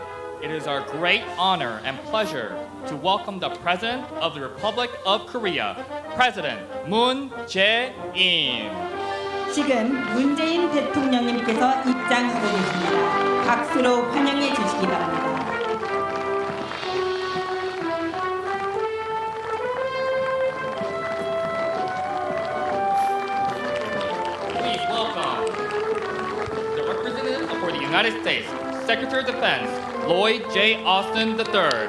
it is our great honor and pleasure to welcome the President of the Republic of Korea, President Moon Jae-in. 지금 문재인 대통령님께서 입장하고 계십니다. 박수로 환영해 주시기 바랍니다. Please welcome the representative for the United States, Secretary of Defense, Lloyd J. Austin III.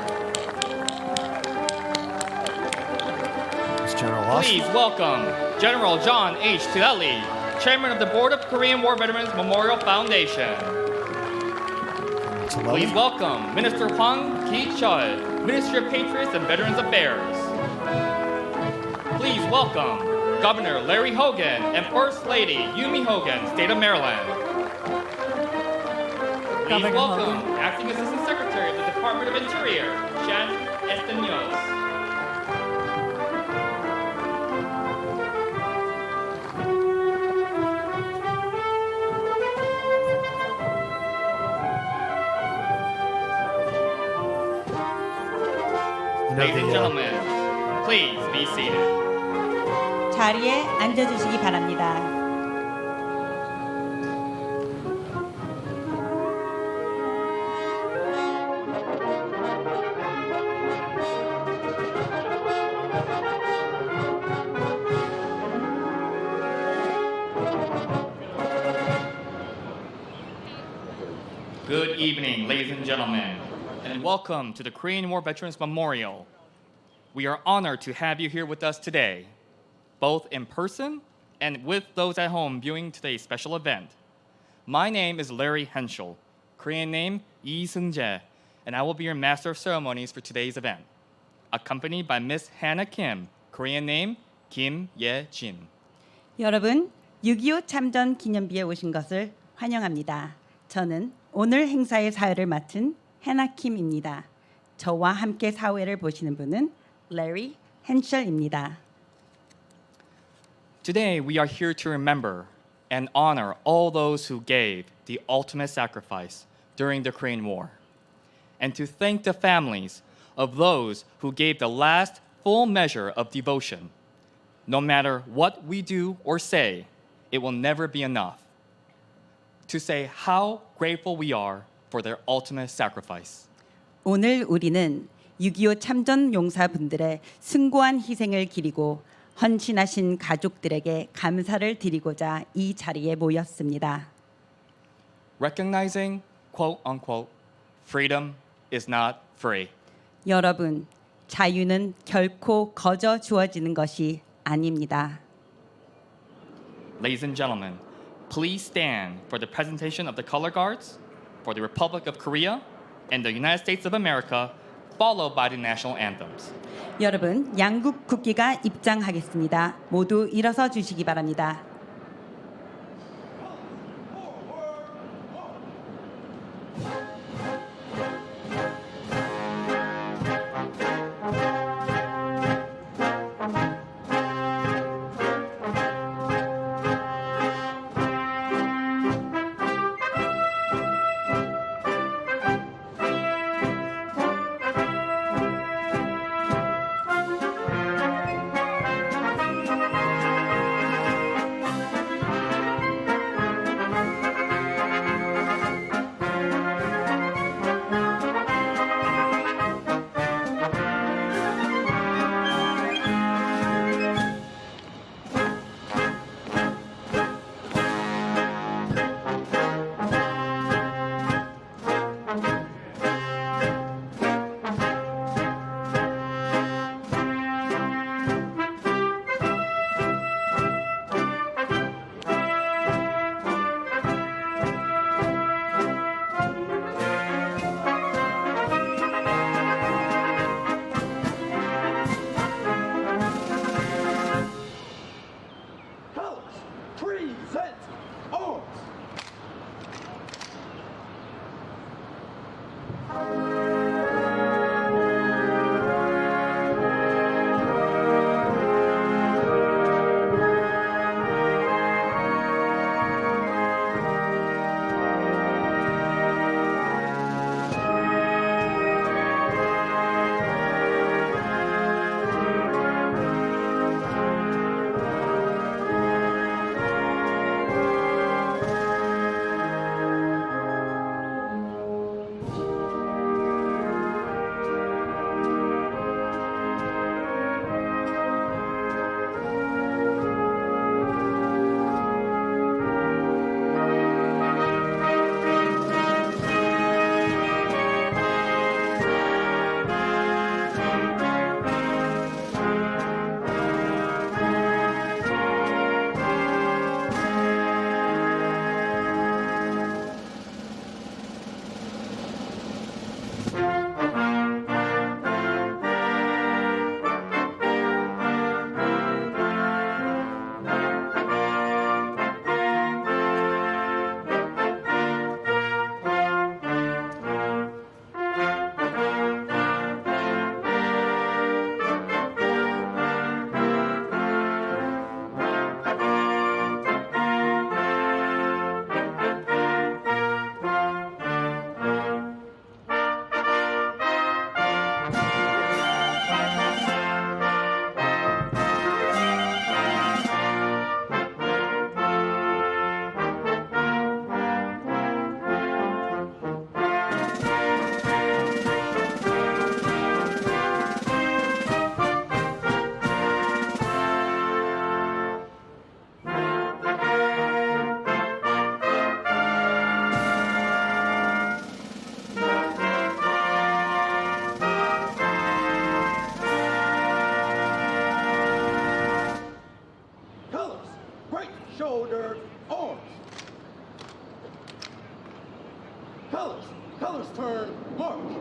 General Austin. Please welcome General John H. Tileli, Chairman of the Board of Korean War Veterans Memorial Foundation. Please welcome Minister Hwang Ki-chul, Ministry of Patriots and Veterans Affairs. Please welcome Governor Larry Hogan and First Lady Yumi Hogan, State of Maryland. Please Governor welcome Hogan. Acting Assistant Secretary of the Department of Interior, Shan Esteños. Ladies and gentlemen, please be seated. 자리에 앉아주시기 바랍니다. Good evening, ladies and gentlemen, and welcome to the Korean War Veterans Memorial. We are honored to have you here with us today, both in person and with those at home viewing today's special event. My name is Larry Henschel, Korean name Lee Seung-jae, and I will be your Master of Ceremonies for today's event, accompanied by Miss Hannah Kim, Korean name Kim Ye-jin. 여러분, 6.25 참전 기념비에 오신 것을 환영합니다. 저는 오늘 행사의 사회를 맡은 해나 킴입니다. 저와 함께 사회를 보시는 분은 Larry Henschel입니다. Today, we are here to remember and honor all those who gave the ultimate sacrifice during the Korean War, and to thank the families of those who gave the last full measure of devotion. No matter what we do or say, it will never be enough to say how grateful we are for their ultimate sacrifice. 오늘 우리는 6.25 참전 용사분들의 숭고한 희생을 기리고 헌신하신 가족들에게 감사를 드리고자 이 자리에 모였습니다. Recognizing, quote unquote, freedom is not free. 여러분, 자유는 결코 거저 주어지는 것이 아닙니다. Ladies and gentlemen, please stand for the presentation of the color guards for the Republic of Korea and the United States of America, followed by the national anthems. 여러분, 양국 국기가 입장하겠습니다. 모두 일어서 주시기 바랍니다. Colors turn, march.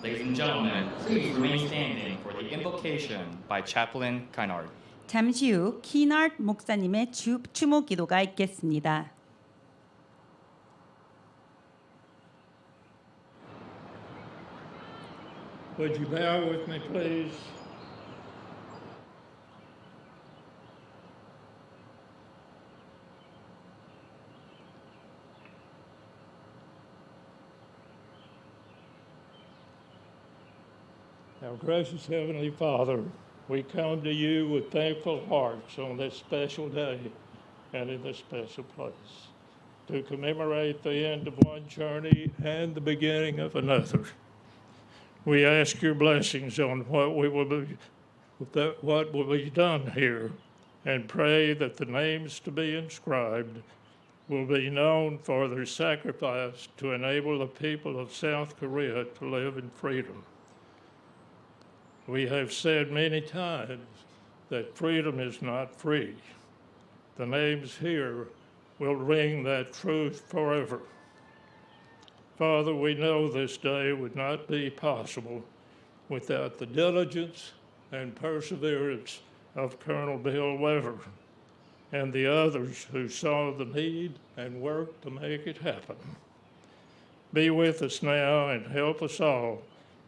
Ladies and gentlemen, please remain standing for the invocation by Chaplain Kynard. 잠시 후 키나트 목사님의 추모 기도가 있겠습니다. Would you bow with me, please? Our gracious Heavenly Father, we come to you with thankful hearts on this special day and in this special place to commemorate the end of one journey and the beginning of another. We ask your blessings on what will be done here, and pray that the names to be inscribed will be known for their sacrifice to enable the people of South Korea to live in freedom. We have said many times that freedom is not free. The names here will ring that truth forever. Father, we know this day would not be possible without the diligence and perseverance of Colonel Bill Weaver and the others who saw the need and worked to make it happen. Be with us now and help us all,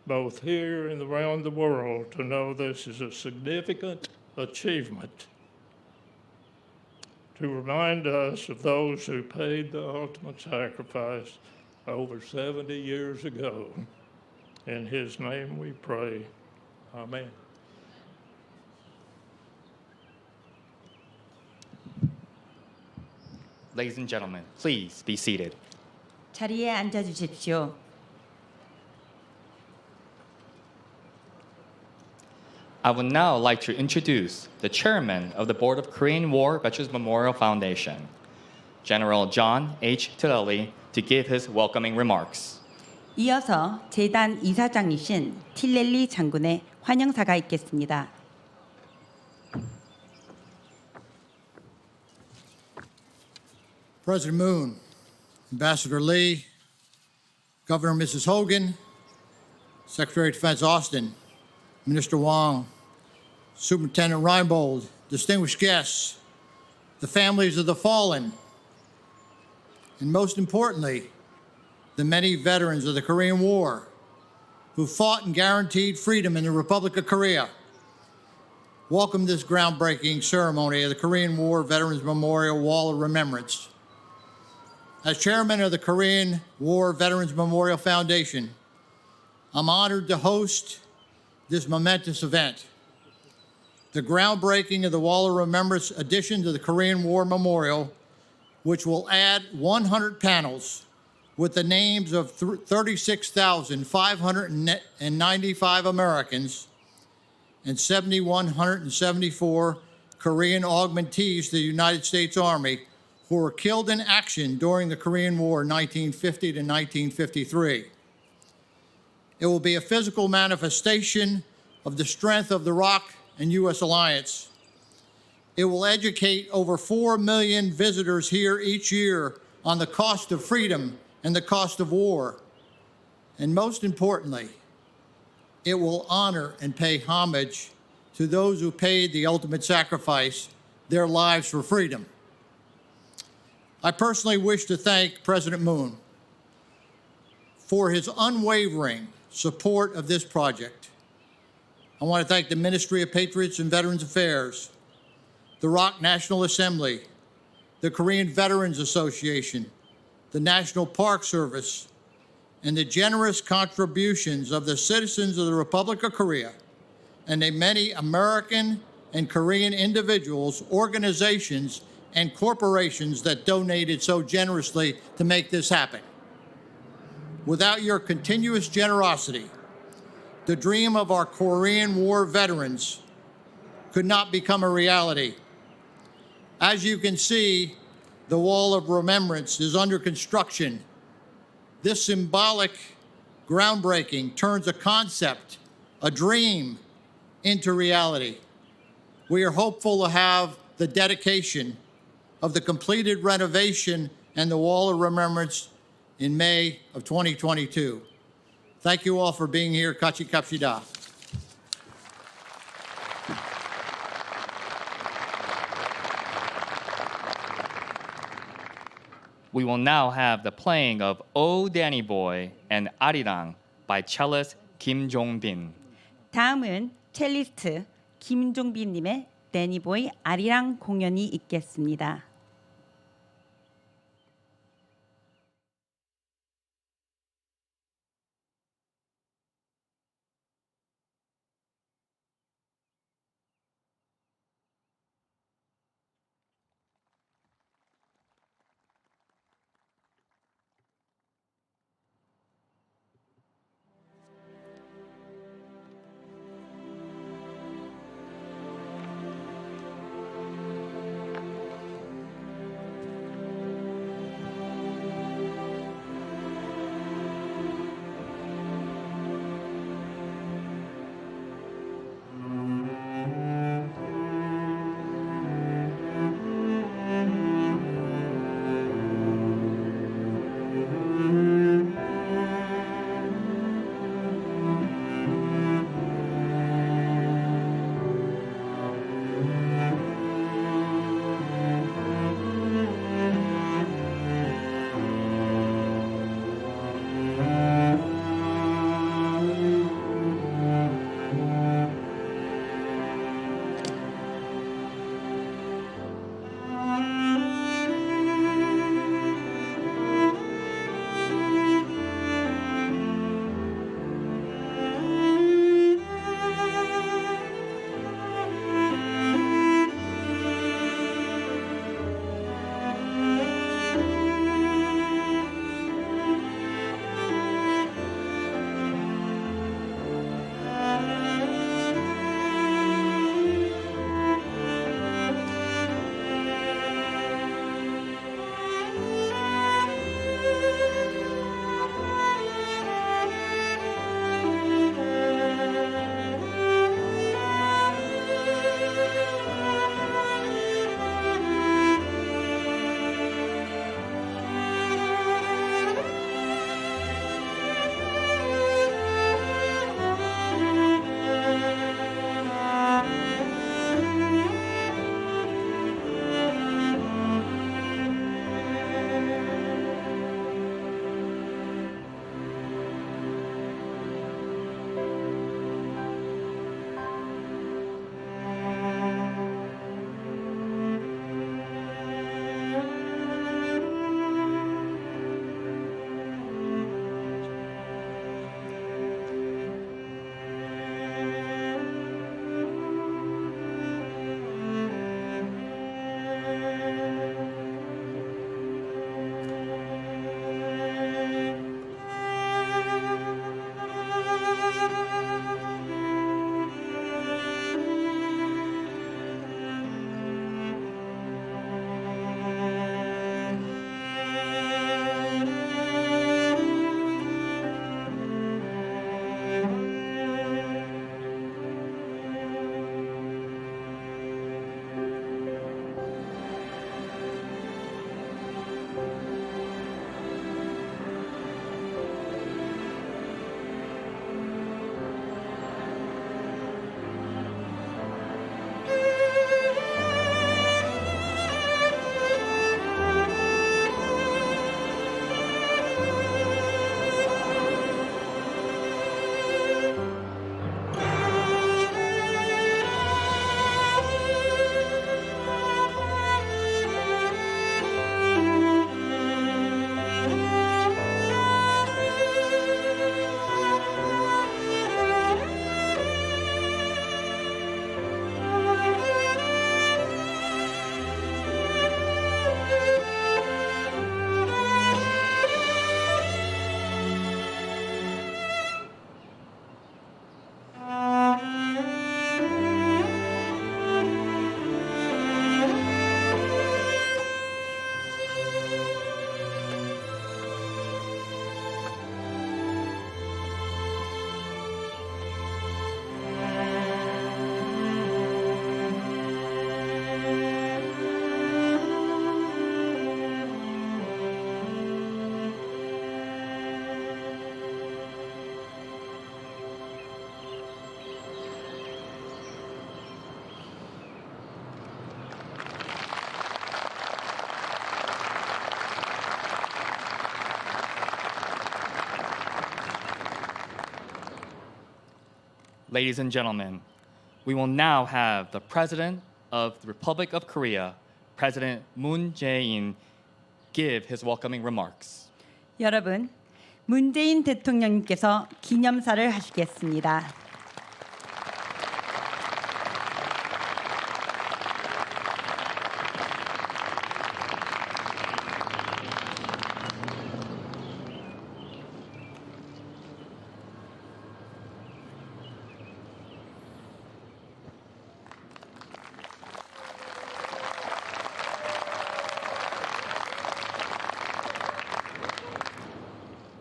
both here and around the world, to know this is a significant achievement, to remind us of those who paid the ultimate sacrifice over 70 years ago. In his name we pray. Amen. Ladies and gentlemen, please be seated. 자리에 앉아 주십시오. I would now like to introduce the chairman of the Board of Korean War Veterans Memorial Foundation, General John H. Tillelly, to give his welcoming remarks. 이어서 재단 이사장이신 틸렐리 장군의 환영사가 있겠습니다. President Moon, Ambassador Lee, Governor Mrs. Hogan, Secretary of Defense Austin, Minister Wong, Superintendent Reinbold, distinguished guests, the families of the fallen, and most importantly, the many veterans of the Korean War who fought and guaranteed freedom in the Republic of Korea. Welcome this groundbreaking ceremony of the Korean War Veterans Memorial Wall of Remembrance. As chairman of the Korean War Veterans Memorial Foundation, I'm honored to host this momentous event. The groundbreaking of the Wall of Remembrance addition to the Korean War Memorial, which will add 100 panels with the names of 36,595 Americans and 7,174 Korean augmentees to the United States Army who were killed in action during the Korean War 1950 to 1953. It will be a physical manifestation of the strength of the ROK and U.S. alliance. It will educate over 4 million visitors here each year on the cost of freedom and the cost of war. And most importantly, it will honor and pay homage to those who paid the ultimate sacrifice, their lives for freedom. I personally wish to thank President Moon for his unwavering support of this project. I want to thank the Ministry of Patriots and Veterans Affairs, the ROK National Assembly, the Korean Veterans Association, the National Park Service, and the generous contributions of the citizens of the Republic of Korea and the many American and Korean individuals, organizations, and corporations that donated so generously to make this happen. Without your continuous generosity, the dream of our Korean War veterans could not become a reality. As you can see, the Wall of Remembrance is under construction. This symbolic groundbreaking turns a concept, a dream, into reality. We are hopeful to have the dedication of the completed renovation and the Wall of Remembrance in May of 2022. Thank you all for being here. Kachi Kapshida. We will now have the playing of Oh Danny Boy and Arirang by cellist Kim Jong-bin. 다음은 첼리스트 김종빈님의 데니보이 아리랑 공연이 있겠습니다. Ladies and gentlemen, we will now have the President of the Republic of Korea, President Moon Jae-in, give his welcoming remarks. 여러분, 문재인 대통령님께서 기념사를 하시겠습니다.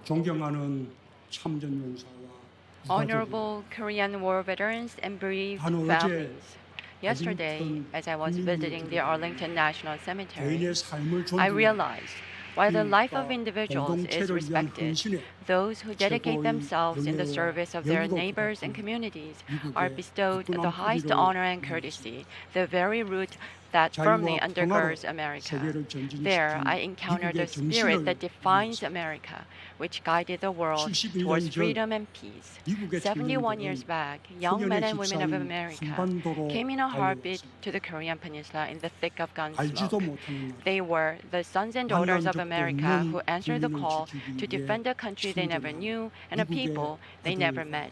존경하는 참전용사와 Honorable Korean War veterans and bereaved families. Yesterday, as I was visiting the Arlington National Cemetery, I realized while the life of individuals is respected, those who dedicate themselves in the service of their neighbors and communities are bestowed the highest honor and courtesy, the very root that firmly undergirds America. There, I encountered the spirit that defines America, which guided the world towards freedom and peace. 71 years back, young men and women of America came in a heartbeat to the Korean Peninsula in the thick of gunsmoke. They were the sons and daughters of America who answered the call to defend a country they never knew and a people they never met.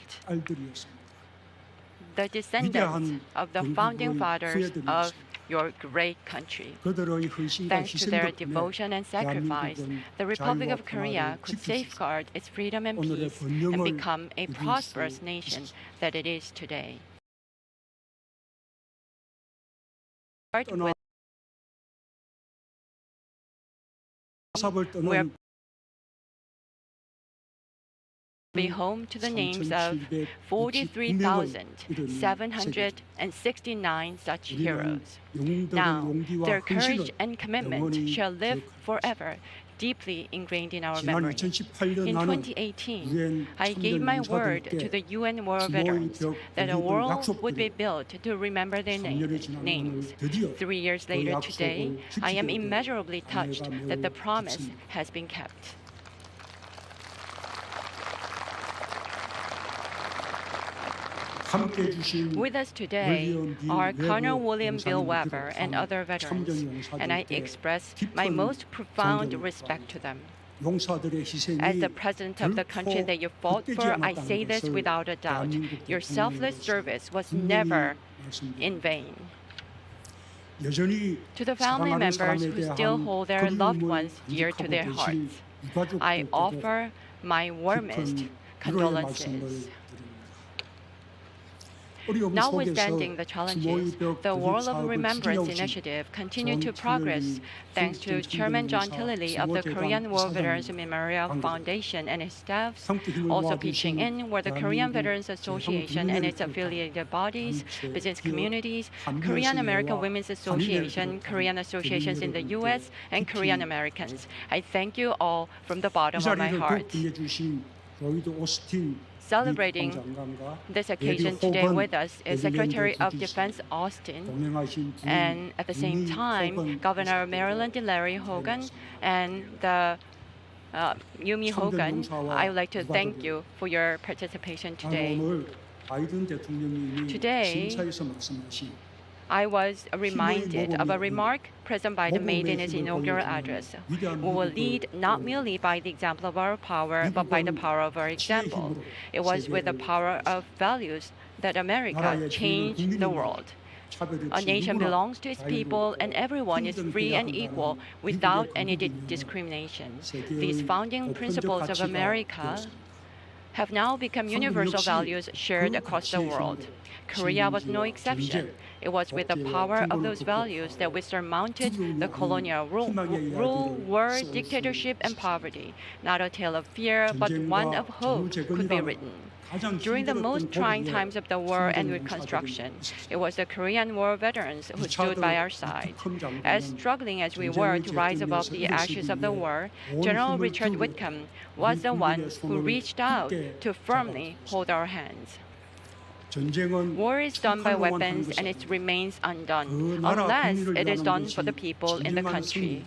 The descendants of the founding fathers of your great country. Thanks to their devotion and sacrifice, the Republic of Korea could safeguard its freedom and peace and become a prosperous nation that it is today. We're be home to the names of 43,769 such heroes. Now, their courage and commitment shall live forever, deeply ingrained in our memory. In 2018, I gave my word to the UN War veterans that a world would be built to remember their names. 3 years later today, I am immeasurably touched that the promise has been kept. With us today are Colonel William Bill Weber and other veterans, and I express my most profound respect to them. As the president of the country that you fought for, I say this without a doubt. Your selfless service was never in vain. To the family members who still hold their loved ones dear to their hearts, I offer my warmest condolences. Notwithstanding the challenges, the Wall of Remembrance initiative continued to progress thanks to Chairman John Tilley of the Korean War Veterans Memorial Foundation and his staff. Also pitching in were the Korean Veterans Association and its affiliated bodies, business communities, Korean American Women's Association, Korean associations in the U.S., and Korean Americans. I thank you all from the bottom of my heart. Celebrating this occasion today with us is Secretary of Defense Austin, and at the same time, Governor of Maryland Larry Hogan and the Yumi Hogan. I would like to thank you for your participation today. Today, I was reminded of a remark President Biden made in his inaugural address. We will lead not merely by the example of our power, but by the power of our example. It was with the power of values that America changed the world. A nation belongs to its people, and everyone is free and equal without any discrimination. These founding principles of America have now become universal values shared across the world. Korea was no exception. It was with the power of those values that we surmounted the colonial rule, war, dictatorship, and poverty. Not a tale of fear, but one of hope could be written. During the most trying times of the war and Reconstruction, it was the Korean War veterans who stood by our side. As struggling as we were to rise above the ashes of the war, General Richard Whitcomb was the one who reached out to firmly hold our hands. War is done by weapons, and it remains undone, unless it is done for the people in the country.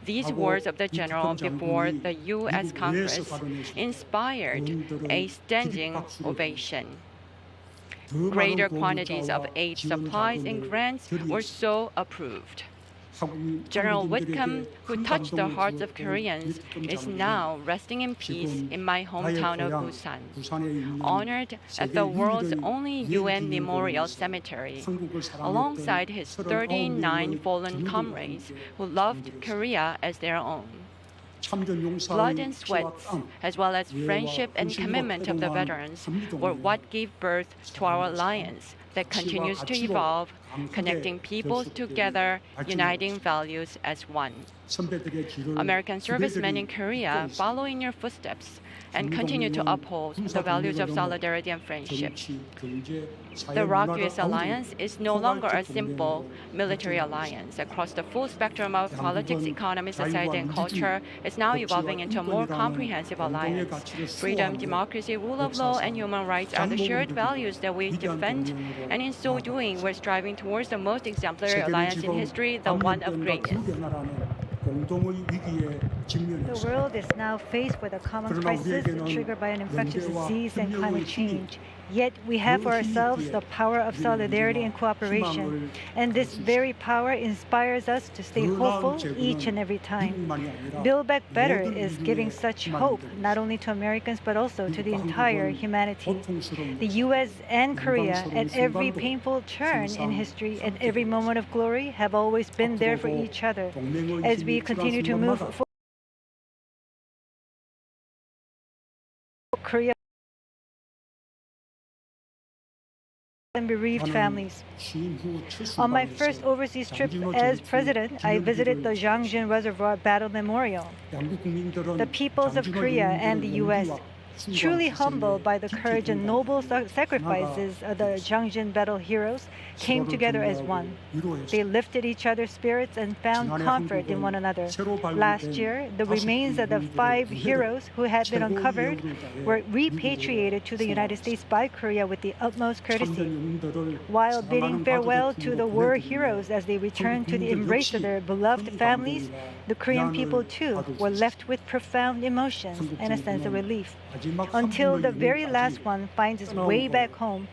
These words of the general before the U.S. Congress inspired a standing ovation. Greater quantities of aid supplies and grants were so approved. General Whitcomb, who touched the hearts of Koreans, is now resting in peace in my hometown of Busan, honored at the world's only UN memorial cemetery, alongside his 39 fallen comrades who loved Korea as their own. Blood and sweat, as well as friendship and commitment of the veterans, were what gave birth to our alliance that continues to evolve, connecting peoples together, uniting values as one. American servicemen in Korea follow in your footsteps and continue to uphold the values of solidarity and friendship. The ROK-US alliance is no longer a simple military alliance. Across the full spectrum of politics, economy, society, and culture, it's now evolving into a more comprehensive alliance. Freedom, democracy, rule of law, and human rights are the shared values that we defend, and in so doing, we're striving towards the most exemplary alliance in history, the one of greatness. The world is now faced with a common crisis triggered by an infectious disease and climate change. Yet we have for ourselves the power of solidarity and cooperation. And this very power inspires us to stay hopeful each and every time. Build Back Better is giving such hope not only to Americans but also to the entire humanity. The U.S. and Korea at every painful turn in history and every moment of glory have always been there for each other. As we continue to move forward, Korea and bereaved families. On my first overseas trip as president, I visited the Jangjin Reservoir Battle Memorial. The peoples of Korea and the U.S., truly humbled by the courage and noble sacrifices of the Jangjin battle heroes, came together as one. They lifted each other's spirits and found comfort in one another. Last year, the remains of the 5 heroes who had been uncovered were repatriated to the United States by Korea with the utmost courtesy. While bidding farewell to the war heroes as they returned to the embrace of their beloved families, the Korean people too were left with profound emotions and a sense of relief. Until the very last one finds his way back home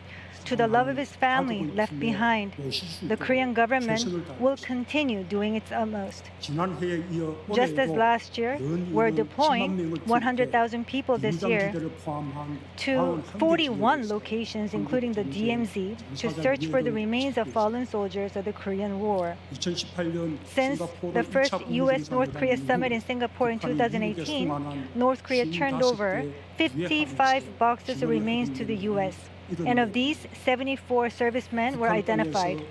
to the love of his family left behind, the Korean government will continue doing its utmost. Just as last year, we're deploying 100,000 people this year to 41 locations, including the DMZ, to search for the remains of fallen soldiers of the Korean War. Since the first U.S.-North Korea summit in Singapore in 2018, North Korea turned over 55 boxes of remains to the U.S. And of these, 74 servicemen were identified.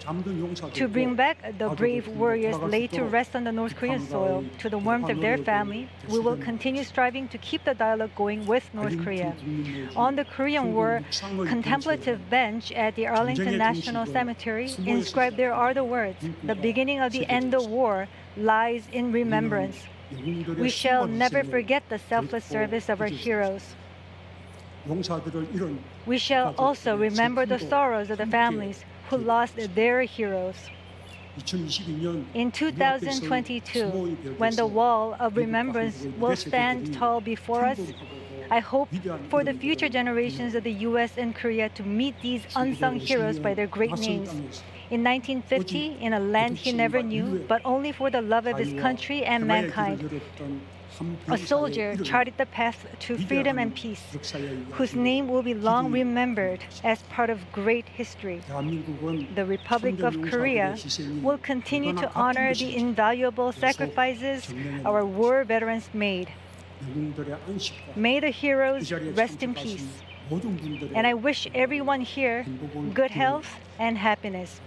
To bring back the brave warriors laid to rest on the North Korean soil to the warmth of their family, we will continue striving to keep the dialogue going with North Korea. On the Korean War contemplative bench at the Arlington National Cemetery, inscribed there are the words, "The beginning of the end of war lies in remembrance." We shall never forget the selfless service of our heroes. We shall also remember the sorrows of the families who lost their heroes. In 2022, when the Wall of Remembrance will stand tall before us, I hope for the future generations of the U.S. and Korea to meet these unsung heroes by their great names. In 1950, in a land he never knew, but only for the love of his country and mankind, a soldier charted the path to freedom and peace, whose name will be long remembered as part of great history. The Republic of Korea will continue to honor the invaluable sacrifices our war veterans made. May the heroes rest in peace. And I wish everyone here good health and happiness.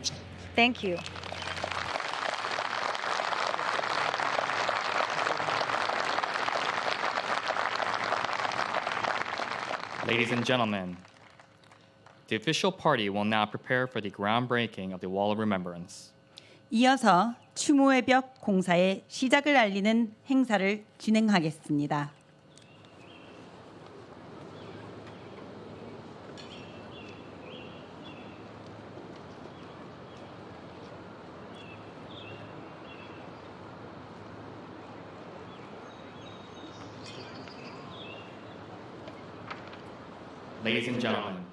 Thank you. Ladies and gentlemen, the official party will now prepare for the groundbreaking of the Wall of Remembrance. 이어서 추모의 벽 공사의 시작을 알리는 행사를 진행하겠습니다. Ladies and gentlemen,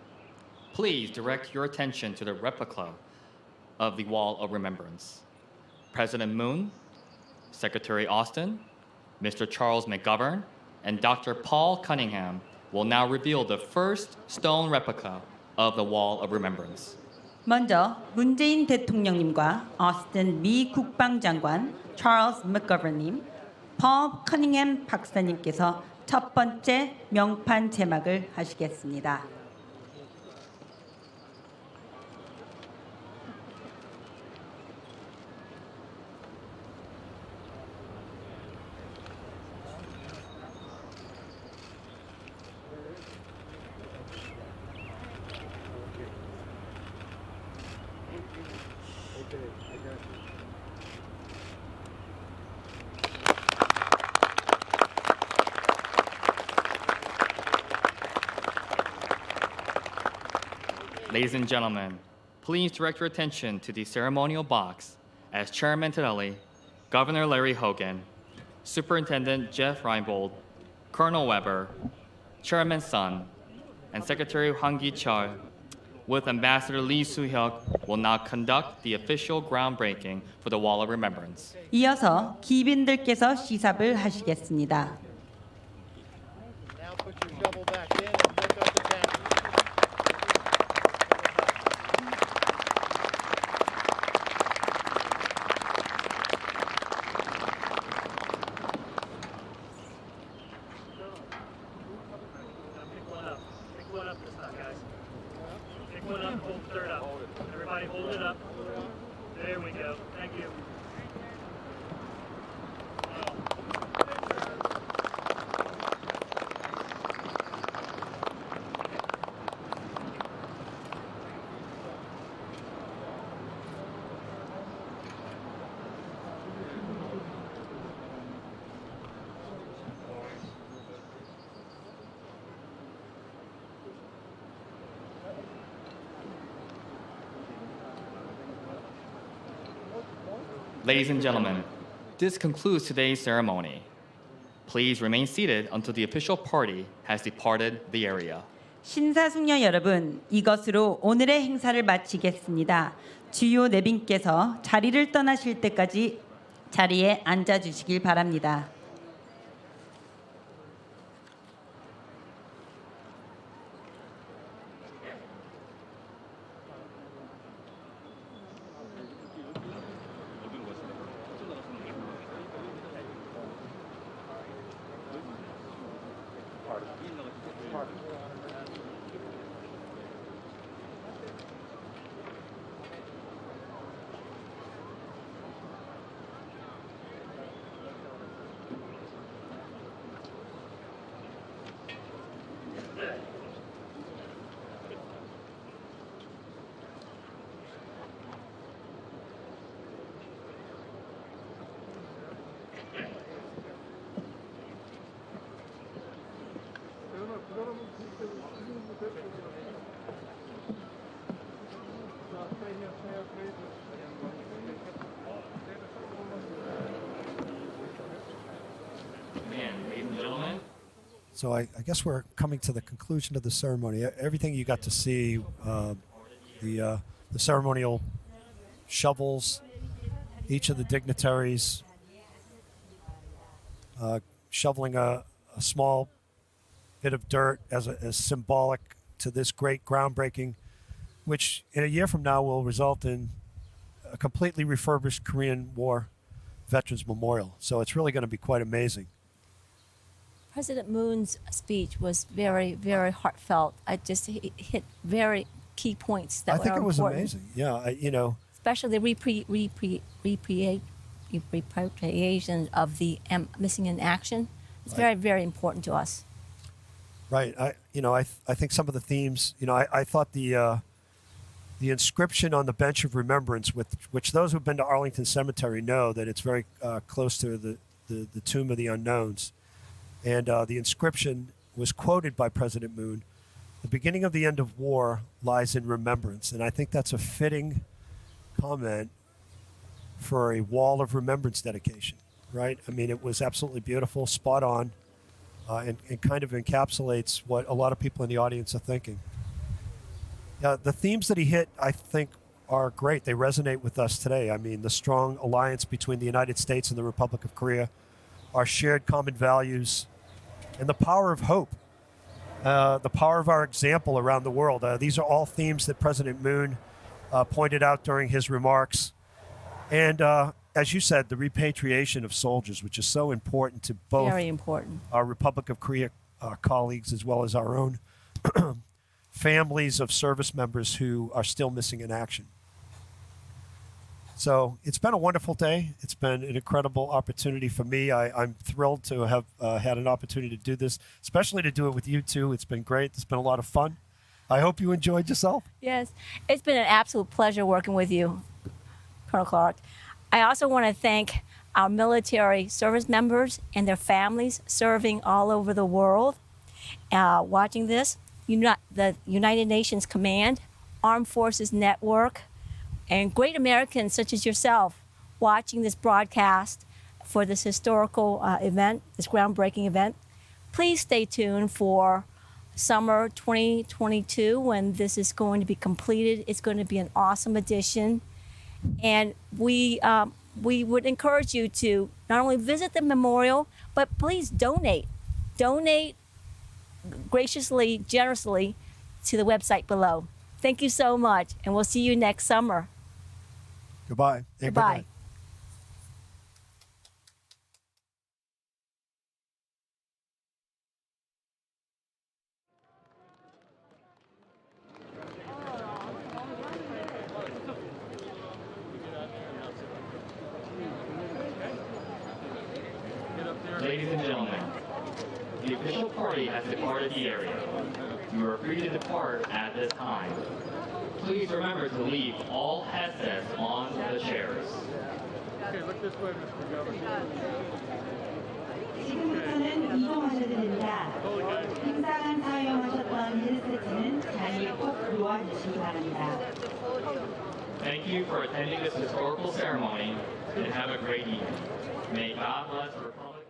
please direct your attention to the replica of the Wall of Remembrance. President Moon, Secretary Austin, Mr. Charles McGovern, and Dr. Paul Cunningham will now reveal the first stone replica of the Wall of Remembrance. 먼저 문재인 대통령님과 오스틴 미 국방장관, 찰스 맥거버님, 폴 커닝햄 박사님께서 첫 번째 명판 제막을 하시겠습니다. Ladies and gentlemen, please direct your attention to the ceremonial box as Chairman Tonelli, Governor Larry Hogan, Superintendent Jeff Reinbold, Colonel Weber, Chairman Sun, and Secretary Hwang Gi-cheol, with Ambassador Lee Soo-hyuk, will now conduct the official groundbreaking for the Wall of Remembrance. 이어서 귀빈들께서 시삽을 하시겠습니다. Now put your shovel back in and pick up the tank. Everybody hold it up. There we go. Thank you. Ladies and gentlemen, this concludes today's ceremony. Please remain seated until the official party has departed the area. 신사숙녀 여러분, 이것으로 오늘의 행사를 마치겠습니다. 주요 내빈께서 자리를 떠나실 때까지 자리에 앉아 주시길 바랍니다. Ladies and gentlemen. So I guess we're coming to the conclusion of the ceremony. Everything you got to see, the ceremonial shovels, each of the dignitaries shoveling a small bit of dirt as symbolic to this great groundbreaking, which in a year from now will result in a completely refurbished Korean War Veterans Memorial. So it's really going to be quite amazing. President Moon's speech was very, very heartfelt. I just hit very key points that were important. I think it was amazing. Yeah, especially the repatriation of the missing in action. It's very, very important to us. Right. I think some of the themes. I thought the inscription on the bench of remembrance, which those who've been to Arlington Cemetery know that it's very close to the tomb of the unknowns. And the inscription was quoted by President Moon. The beginning of the end of war lies in remembrance. And I think that's a fitting comment for a Wall of Remembrance dedication, right? I mean, it was absolutely beautiful, spot on, and kind of encapsulates what a lot of people in the audience are thinking. The themes that he hit, I think, are great. They resonate with us today. I mean, the strong alliance between the United States and the Republic of Korea, our shared common values, and the power of hope, the power of our example around the world. These are all themes that President Moon pointed out during his remarks. And as you said, the repatriation of soldiers, which is so important to both Very important. our Republic of Korea colleagues as well as our own families of service members who are still missing in action. So it's been a wonderful day. It's been an incredible opportunity for me. I'm thrilled to have had an opportunity to do this, especially to do it with you two. It's been great. It's been a lot of fun. I hope you enjoyed yourself. Yes, it's been an absolute pleasure working with you, Colonel Clark. I also want to thank our military service members and their families serving all over the world, watching this. The United Nations Command, Armed Forces Network, and great Americans such as yourself watching this broadcast for this historical event, this groundbreaking event. Please stay tuned for summer 2022 when this is going to be completed. It's going to be an awesome edition. And we would encourage you to not only visit the memorial, but please donate. Donate graciously, generously to the website below. Thank you so much, and we'll see you next summer. Goodbye. Goodbye. Ladies and gentlemen, the official party has departed the area. You are free to depart at this time. Please remember to leave all headsets on the chairs. Okay, look this way, Mr. Governor. 지금부터는 이동하셔도 됩니다. 행사간 사용하셨던 헤드셋은 자리에 꼭 놓아주시기 바랍니다. Thank you for attending this historical ceremony and have a great evening. May God bless the Republic.